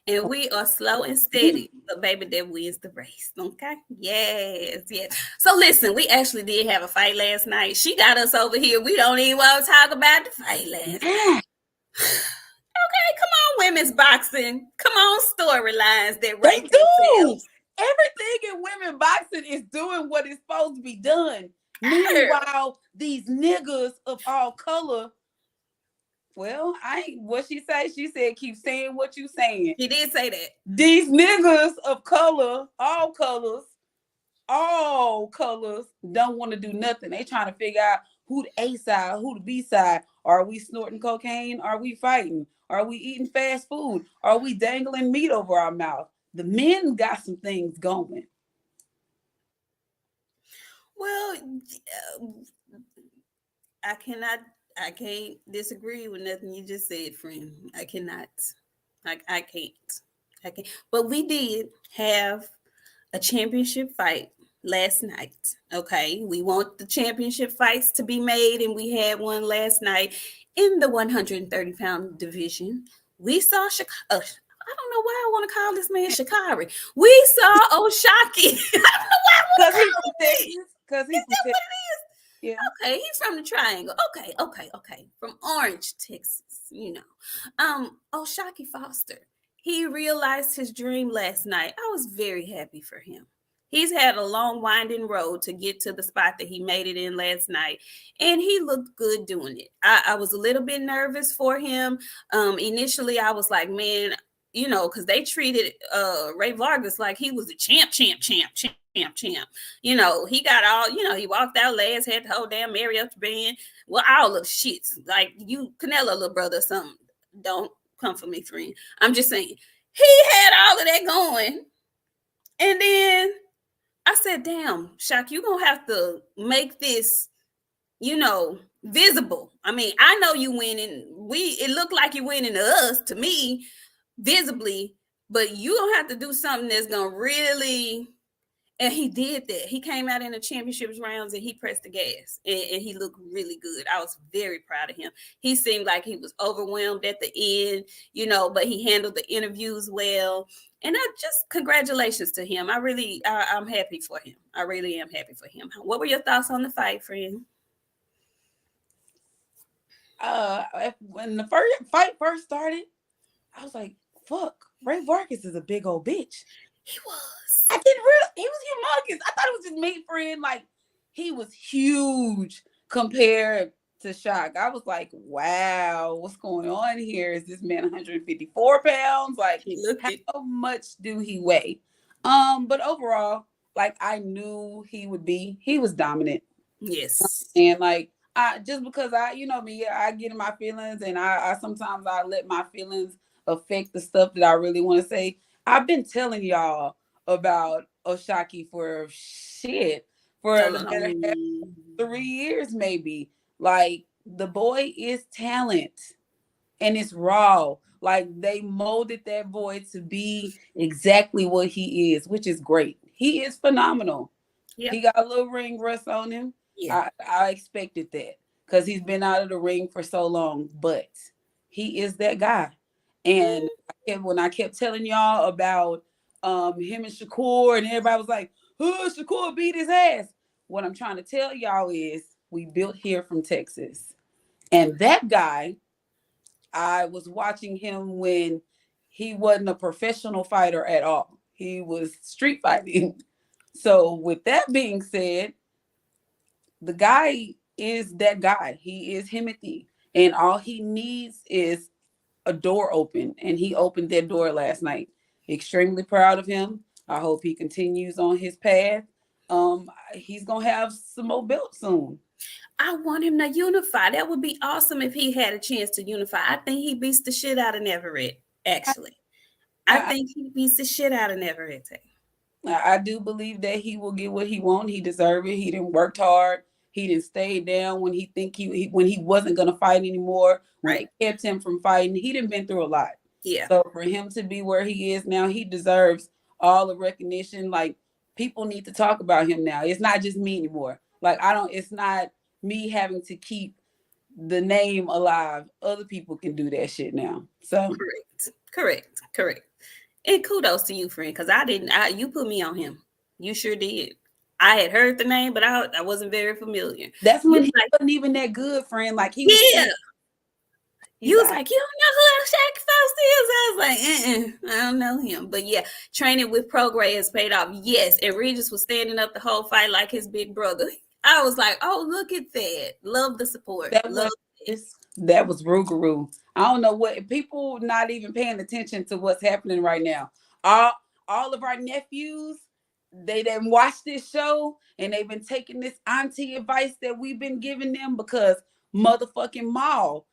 And we are slow and steady. But baby, that wins the race. Okay? Yes. So listen, we actually did have a fight last night. She got us over here. We don't even want to talk about the fight last night. Okay, come on, women's boxing. Come on, storylines that they do. Everything in women's boxing is doing what is supposed to be done. Meanwhile, these niggas of all color. Well, I ain't what she say. She said, keep saying what you saying. She did say that. These niggas of color, all colors, don't want to do nothing. They trying to figure out who the A side, who the B side. Are we snorting cocaine? Are we fighting? Are we eating fast food? Are we dangling meat over our mouth? The men got some things going. Well, I can't disagree with nothing you just said, friend. I cannot. I can't. But we did have a championship fight last night. Okay. We want the championship fights to be made, and we had one last night in the 130-pound division. We saw I don't know why I want to call this man Shikari. We saw Oshaki. I don't know why I want to call him. Because he's what it is. Yeah. Okay, he's from the Triangle. Okay. From Orange, Texas, Oshaki Foster. He realized his dream last night. I was very happy for him. He's had a long, winding road to get to the spot that he made it in last night, and he looked good doing it. I was a little bit nervous for him. Initially, I was like, man, because they treated Ray Vargas like he was a champ. He got all, he walked out last, had the whole damn Marriott band. Well, all of shits. Like, you, Canelo, little brother, or something. Don't come for me, friend. I'm just saying. He had all of that going. And then I said, damn, Shaq, you're going to have to make this, visible. I mean, I know you winning. It looked like you winning to us, to me, visibly, but you going to have to do something that's going to really, and he did that. He came out in the championships rounds and he pressed the gas, and he looked really good. I was very proud of him. He seemed like he was overwhelmed at the end, but he handled the interviews well. And congratulations to him. I'm happy for him. I really am happy for him. What were your thoughts on the fight, friend? When the fight first started, I was like, fuck, Ray Vargas is a big old bitch. He was. He was humongous. I thought it was just me, friend. Like, he was huge compared to shock. I was like, wow, what's going on here? Is this man 154 pounds? Like, He looked it. how much do he weigh? But overall, like I knew he was dominant. Yes. And like I just because I, you know me, I get in my feelings and I sometimes I let my feelings affect the stuff that I really want to say. I've been telling y'all about Oshaki for shit for So the better half 3 years, maybe. Like the boy is talent and it's raw. Like they molded that boy to be exactly what he is, which is great. He is phenomenal. yeah. He got a little ring rust on him. Yeah. I expected that because he's been out of the ring for so long, but he is that guy. And when I kept telling y'all about him and Shakur, and everybody was like, "Oh, Shakur beat his ass." What I'm trying to tell y'all is we built here from Texas. And that guy, I was watching him when he wasn't a professional fighter at all. He was street fighting. So with that being said, the guy is that guy. He is Himothy. And all he needs is a door open. And he opened that door last night. Extremely proud of him. I hope he continues on his path. He's gonna have some more belts soon. I want him to unify. That would be awesome if he had a chance to unify. I think he beats the shit out of Everett, actually. I think he beats the shit out of Everett. I do believe that he will get what he wants. He deserves it. He didn't work hard. He didn't stay down when when he wasn't gonna fight anymore. When Right. it kept him from fighting, he didn't been through a lot. Yeah. So for him to be where he is now, he deserves all the recognition. Like people need to talk about him now. It's not just me anymore. Like it's not me having to keep the name alive. Other people can do that shit now. So Correct. And kudos to you, friend, because you put me on him. You sure did. I had heard the name, but I wasn't very familiar. that's when he wasn't even that good, friend. Like he was. Yeah. You was like, you don't know who Shaq Faust is? I was like, I don't know him. But yeah, training with Prograis has paid off. Yes. And Regis was standing up the whole fight like his big brother. I was like, oh, look at that. Love the support. That was Rougarou. I don't know what people not even paying attention to what's happening right now. All of our nephews, they didn't watch this show and they've been taking this auntie advice that we've been giving them because motherfucking Maul.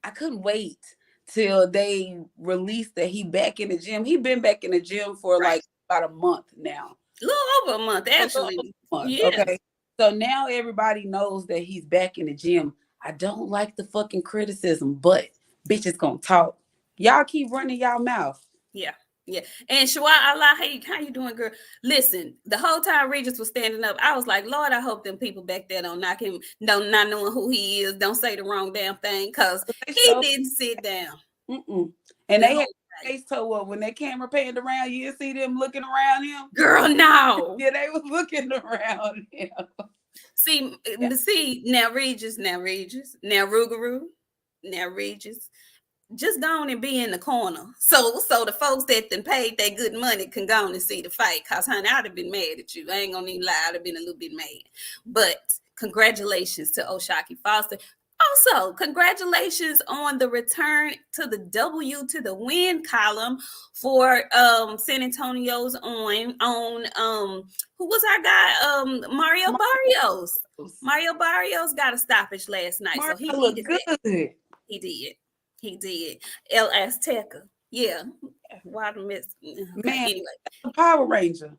I couldn't wait till they released that he back in the gym. He been back in the gym for like about a month now. A little over a month, actually. Yeah. Okay. So now everybody knows that he's back in the gym. I don't like the fucking criticism, but bitches gonna talk. Y'all keep running y'all mouth. Yeah. And Shawai Allah, hey, how you doing, girl? Listen, the whole time Regis was standing up, I was like, Lord, I hope them people back there don't knock him, not knowing who he is, don't say the wrong damn thing, because he didn't sit down. And they had face toe up when that camera panned around. You see them looking around him? Girl, no. Yeah, they was looking around him. See, now Regis, now Rougarou, now Regis. Just go on and be in the corner. So the folks that then paid that good money can go on and see the fight. Cause honey, I'd have been mad at you. I ain't gonna even lie, I'd have been a little bit mad. But congratulations to Oshaki Foster. Also, congratulations on the return to the W to the win column for San Antonio's on who was our guy? Mario Barrios. Mario Barrios got a stoppage last night. Mario so he needed good. That. He did. El Azteca. Yeah. Why the miss? Okay, man, anyway. The Power Ranger.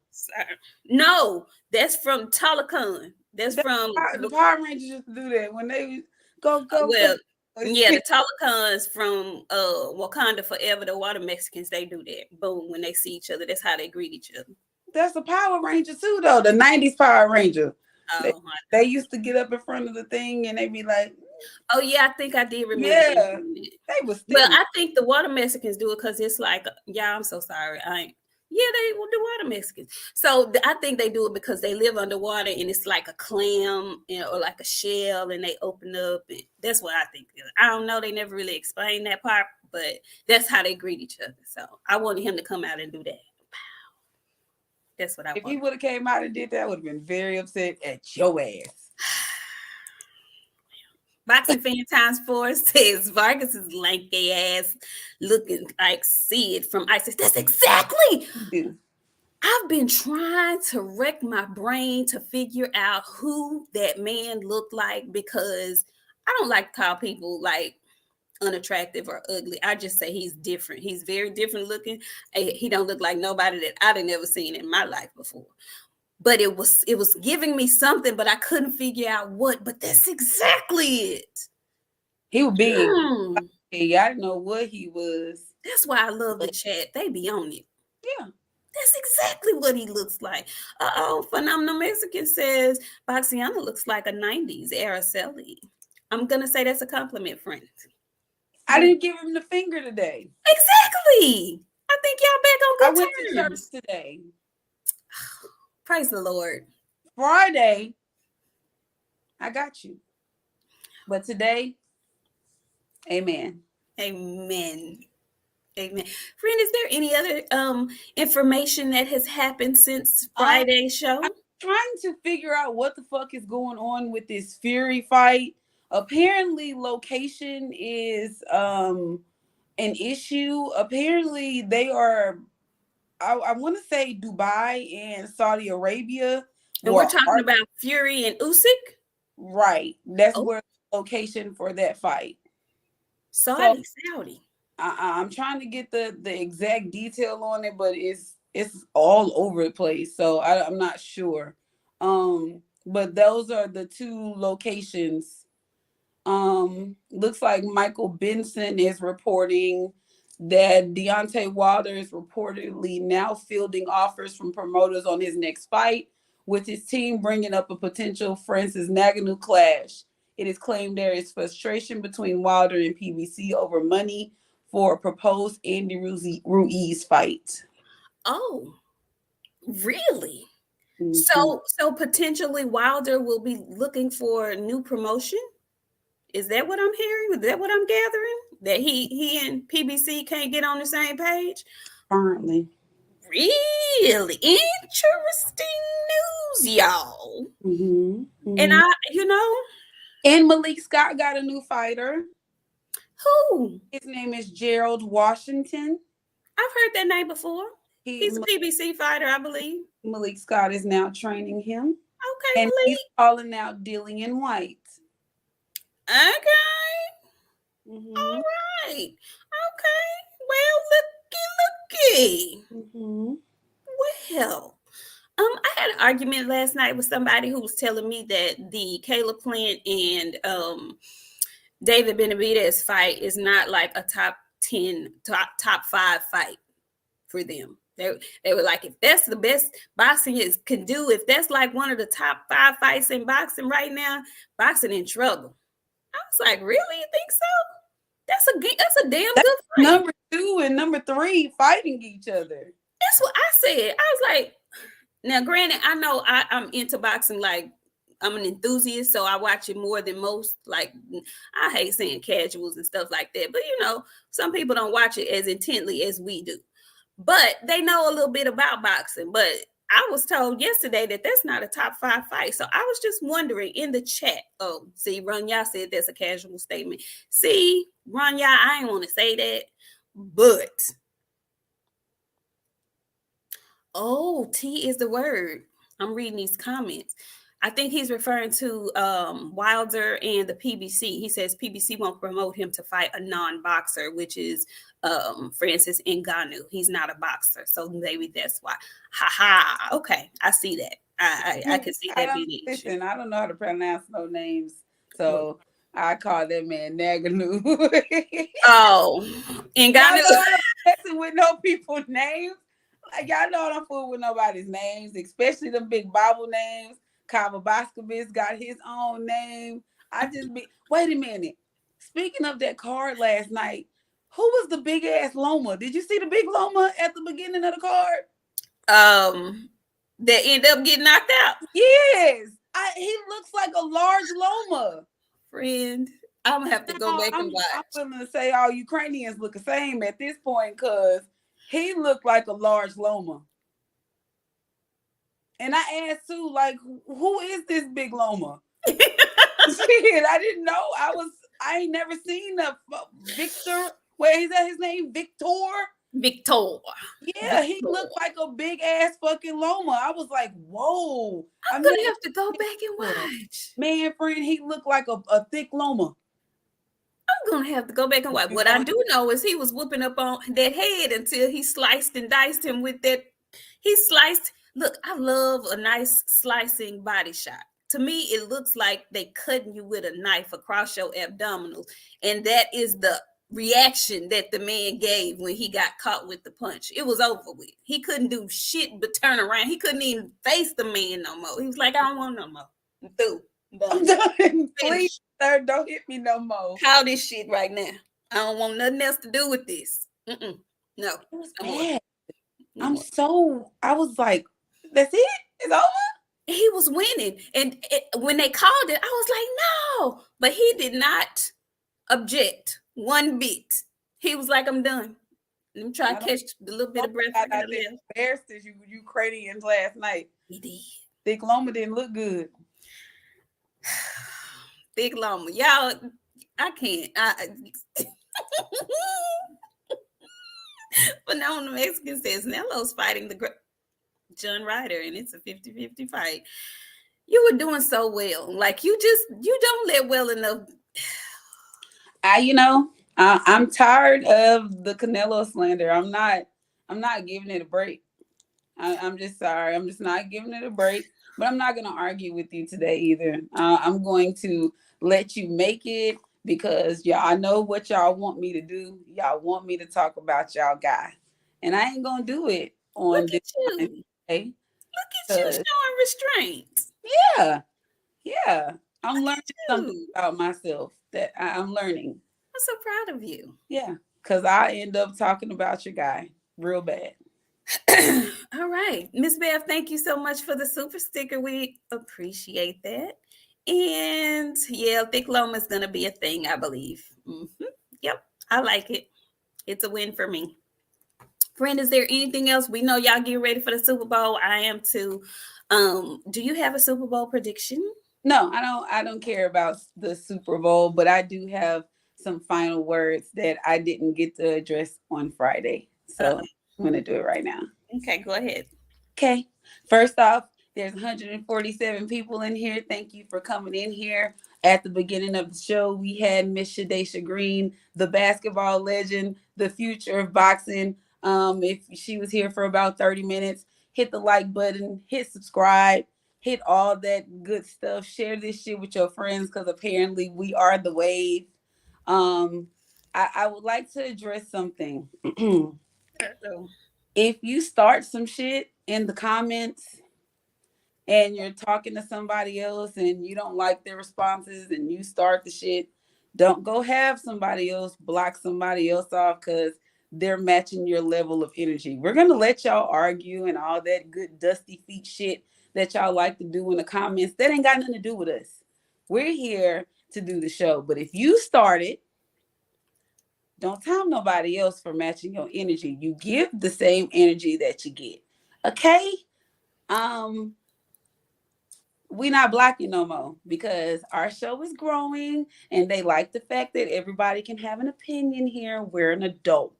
No, that's from Telecon. That's from the Power Rangers used to do that when they go. Well, yeah, the Telecons from Wakanda Forever, the Water Mexicans, they do that. Boom, when they see each other, that's how they greet each other. That's the Power Ranger too, though. The 90s Power Ranger. Oh, they used to get up in front of the thing and they be like, oh yeah, I think I did remember. Yeah, they was. But I think the Water Mexicans do it because it's like, yeah, I'm so sorry. Yeah, they will do Water Mexicans. So I think they do it because they live underwater and it's like a clam or like a shell and they open up. And that's what I think. I don't know. They never really explained that part, but that's how they greet each other. So I wanted him to come out and do that. That's what I wanted. If he would have came out and did that, I would have been very upset at your ass. Boxing Fan Times 4 says Vargas is lanky ass looking like Sid from ISIS. That's exactly. I've been trying to wreck my brain to figure out who that man looked like, because I don't like to call people like unattractive or ugly. I just say he's different. He's very different looking. He don't look like nobody that I'd never seen in my life before. But it was giving me something, but I couldn't figure out what. But that's exactly it. He was big. Yeah, I didn't know what he was. That's why I love the chat. They be on it. Yeah. That's exactly what he looks like. Phenomenal Mexican says Boxiana looks like a 90s Araceli. I'm going to say that's a compliment, friend. I didn't give him the finger today. Exactly. I think y'all back on good I went to terms. church today. Praise the Lord. Friday, I got you. But today, amen. Amen. Amen. Friend, is there any other information that has happened since Friday's show? I'm trying to figure out what the fuck is going on with this Fury fight. Apparently, location is an issue. Apparently, they are, I want to say Dubai and Saudi Arabia. And we're talking about Fury and Usyk? Right. That's where the location for that fight. Saudi. I'm trying to get the exact detail on it, but it's all over the place. So I'm not sure. But those are the two locations. Looks like Michael Benson is reporting that Deontay Wilder is reportedly now fielding offers from promoters on his next fight, with his team bringing up a potential Francis Ngannou clash. It is claimed there is frustration between Wilder and PBC over money for a proposed Andy Ruiz fight. Oh, really? Mm-hmm. So potentially Wilder will be looking for a new promotion? Is that what I'm hearing? Is that what I'm gathering? That he and PBC can't get on the same page? Currently. Really interesting news, y'all. Mm-hmm. Mm-hmm. And and Malik Scott got a new fighter. Who? His name is Gerald Washington. I've heard that name before. He's a PBC fighter, I believe. Malik Scott is now training him. Okay, and Malik. He's calling out Dillian White. Okay. Mm-hmm. All right. Okay. Well, looky. Mm-hmm. Well, I had an argument last night with somebody who was telling me that the Caleb Plant and David Benavidez fight is not like a top 10, top 5 fight for them. They were like, if that's the best boxing can do, if that's like one of the top 5 fights in boxing right now, boxing in trouble. I was like, really? You think so? That's a damn good fight. Number 2 and number 3 fighting each other. That's what I said. I was like, now granted, I know I'm into boxing, like I'm an enthusiast, so I watch it more than most. Like, I hate saying casuals and stuff like that, but some people don't watch it as intently as we do. But they know a little bit about boxing. But I was told yesterday that that's not a top 5 fight. So I was just wondering in the chat. Oh, see, Ranya said that's a casual statement. See, Ranya, I ain't want to say that, but T is the word. I'm reading these comments. I think he's referring to Wilder and the PBC. He says PBC won't promote him to fight a non-boxer, which is Francis Ngannou. He's not a boxer, so maybe that's why. Okay, I see that. I can see that being an issue. I don't know how to pronounce no names, so I call that man Ngannou. Ngannou. Messing with no people's names. Like, y'all know I don't fool with nobody's names, especially the big Bible names. Kava Boskowitz got his own name. Wait a minute. Speaking of that card last night, who was the big ass Loma? Did you see the big Loma at the beginning of the card? That ended up getting knocked out. Yes. He looks like a large Loma. Friend, I'm gonna have to go back and watch. I'm gonna say all Ukrainians look the same at this point, because he looked like a large Loma. And I asked too, like, who is this big Loma? Shit, I didn't know. I ain't never seen Victor. Where is that his name? Victor. Yeah, he looked like a big ass fucking Loma. I was like, whoa. I'm gonna have to go back and watch. Man, friend, he looked like a thick Loma. I'm gonna have to go back and watch. What I do know is he was whooping up on that head until he sliced and diced him with that. He sliced. Look, I love a nice slicing body shot. To me, it looks like they cutting you with a knife across your abdominals, and that is the reaction that the man gave when he got caught with the punch. It was over with. He couldn't do shit but turn around. He couldn't even face the man no more. He was like, I don't want no more. I'm through. I'm done. Please, sir, don't hit me no more. Call this shit right now. I don't want nothing else to do with this. No. It was bad. I was like, that's it? It's over? He was winning. And when they called it, I was like, no. But he did not object one bit. He was like, I'm done. Let me try to catch the little bit of breath I got left. Embarrassed as you Ukrainians last night. He did. Thick Loma didn't look good. Thick Loma. Y'all, I can't. But now the Mexican says Nelo's fighting the John Ryder, and it's a 50-50 fight. You were doing so well. Like, you don't let well enough. I'm tired of the Canelo slander. I'm not giving it a break. I'm just sorry. I'm just not giving it a break. But I'm not going to argue with you today either. I'm going to let you make it because y'all know what y'all want me to do. Y'all want me to talk about y'all guy. And I ain't going to do it on this time. Okay? Look at you showing restraint. Yeah. I'm learning something about myself that I'm learning. I'm so proud of you. Yeah, because I end up talking about your guy real bad. All right. Miss Bev, thank you so much for the super sticker. We appreciate that. And yeah, Thick Loma is going to be a thing, I believe. Mm-hmm. Yep, I like it. It's a win for me. Friend, is there anything else? We know y'all get ready for the Super Bowl. I am too. Do you have a Super Bowl prediction? No, I don't care about the Super Bowl, but I do have some final words that I didn't get to address on Friday. So I'm going to do it right now. Okay, go ahead. Okay. First off, there's 147 people in here. Thank you for coming in here. At the beginning of the show, we had Miss Shadasia Green, the basketball legend, the future of boxing. If she was here for about 30 minutes, hit the like button, hit subscribe, hit all that good stuff. Share this shit with your friends because apparently we are the wave. I would like to address something. If you start some shit in the comments and you're talking to somebody else and you don't like their responses and you start the shit, don't go have somebody else block somebody else off because they're matching your level of energy. We're going to let y'all argue and all that good dusty feet shit that y'all like to do in the comments. That ain't got nothing to do with us. We're here to do the show. But if you start it, don't tell nobody else for matching your energy. You give the same energy that you get. Okay? We not blocking no more because our show is growing and they like the fact that everybody can have an opinion here. We're an adult.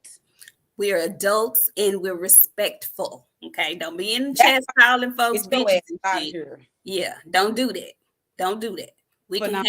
We are adults and we're respectful. Okay? Don't be in the chat calling folks bitches and shit. Yeah, don't do that. Don't do that. We can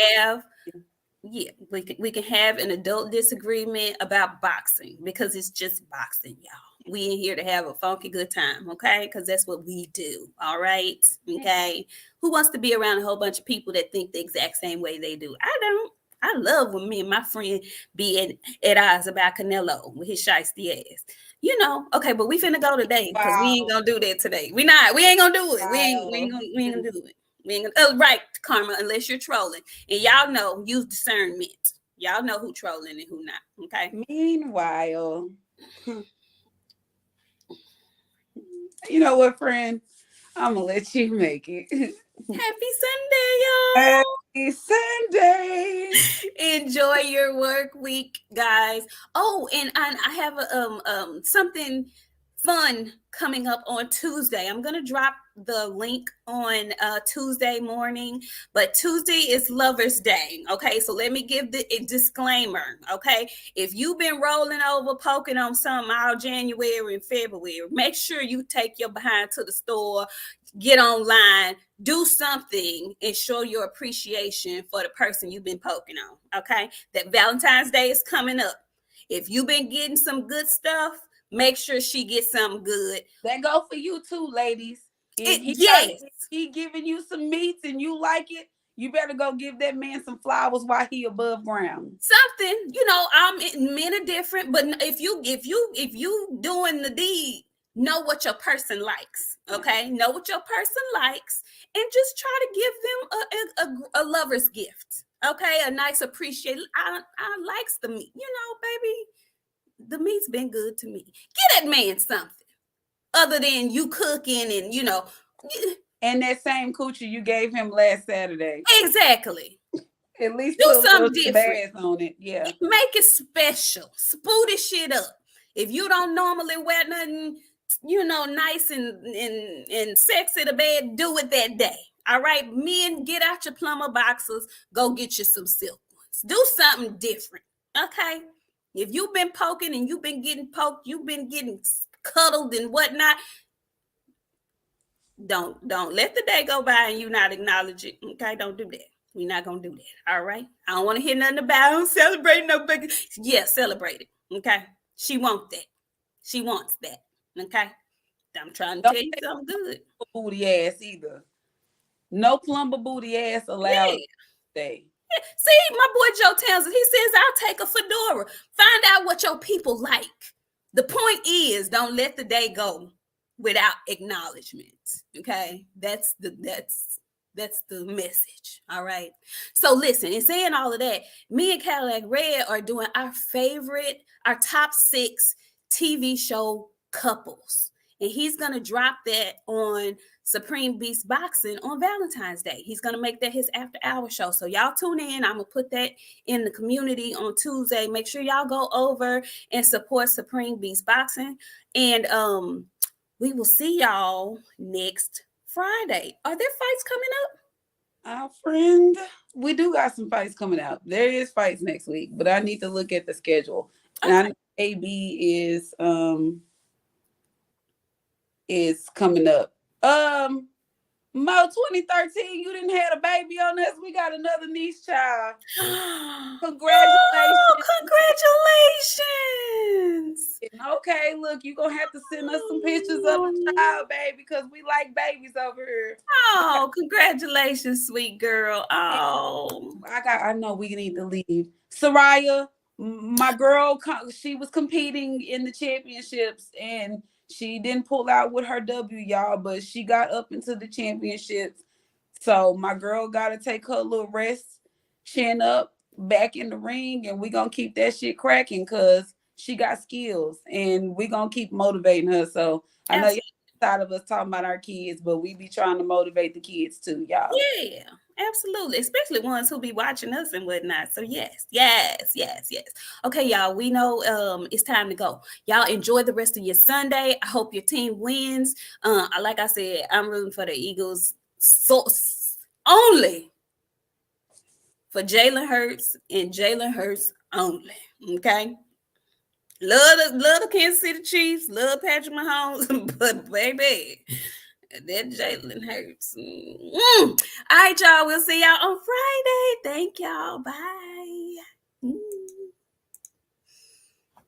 have an adult disagreement about boxing because it's just boxing, y'all. We in here to have a funky good time, okay? Because that's what we do, all right? Okay? Who wants to be around a whole bunch of people that think the exact same way they do? I don't. I love when me and my friend be at odds about Canelo with his shiesty ass. You know, okay, but we finna go today because we ain't gonna do that today. We ain't gonna do it. We ain't gonna do it. We ain't gonna, right, Karma, unless you're trolling. And y'all know, use discernment. Y'all know who trolling and who not, okay? Meanwhile, you know what, friend? I'm gonna let you make it. Happy Sunday, y'all. Happy Sunday. Enjoy your work week, guys. Oh, and I have a something fun coming up on Tuesday. I'm going to drop the link on Tuesday morning, but Tuesday is Lover's Day. Okay, so let me give a disclaimer. Okay, if you've been rolling over, poking on something all January and February, make sure you take your behind to the store, get online, do something, and show your appreciation for the person you've been poking on. Okay, that Valentine's Day is coming up. If you've been getting some good stuff, make sure she gets something good. That go for you too, ladies. If he giving you some meats and you like it, you better go give that man some flowers while he above ground. Something, men are different, but if you doing the deed, know what your person likes. Okay, know what your person likes, and just try to give them a lover's gift. Okay, a nice appreciation. I likes the meat, baby. The meat's been good to me. Get that man something other than you cooking and and that same coochie you gave him last Saturday. Exactly. At least do something different on it. Yeah. Make it special. Spool this shit up. If you don't normally wear nothing, nice and sexy to bed, do it that day. All right. Men, get out your plumber boxers. Go get you some silk ones. Do something different. Okay. If you've been poking and you've been getting poked, you've been getting cuddled and whatnot, don't let the day go by and you not acknowledge it. Okay, don't do that. We're not gonna do that. All right. I don't want to hear nothing about I'm celebrating no big. Yeah, celebrate it. Okay. She wants that. She wants that. Okay. I'm trying to tell you something good. Booty ass either. No plumber booty ass allowed. Yeah. See, my boy Joe Townsend, he says, I'll take a fedora. Find out what your people like. The point is, don't let the day go without acknowledgement. Okay? That's the message. All right. So listen, in saying all of that, me and Cadillac Red are doing our top 6 TV show couples. And he's going to drop that on Supreme Beast Boxing on Valentine's Day. He's going to make that his after hour show. So y'all tune in. I'm going to put that in the community on Tuesday. Make sure y'all go over and support Supreme Beast Boxing. And we will see y'all next Friday. Are there fights coming up? Our friend, we do got some fights coming out. There is fights next week, but I need to look at the schedule. Okay. And I know AB is coming up. Mo 2013, you didn't have a baby on us. We got another niece child. Congratulations. Oh, congratulations. Okay, look, you're going to have to send us some pictures of the child, baby, because we like babies over here. Oh, congratulations, sweet girl. Oh. I know we need to leave. Soraya, my girl, she was competing in the championships, and she didn't pull out with her W, y'all, but she got up into the championships. So my girl got to take her little rest, chin up, back in the ring, and we're going to keep that shit cracking because she got skills, and we're going to keep motivating her. So I know you're tired of us talking about our kids, but we be trying to motivate the kids too, y'all. Yeah, absolutely. Especially ones who be watching us and whatnot. So yes. Okay, y'all, we know it's time to go. Y'all enjoy the rest of your Sunday. I hope your team wins. Like I said, I'm rooting for the Eagles only for Jalen Hurts and Jalen Hurts only. Okay. Love the Kansas City Chiefs, love Patrick Mahomes, but baby, that Jalen Hurts. All right, y'all. We'll see y'all on Friday. Thank y'all. Bye.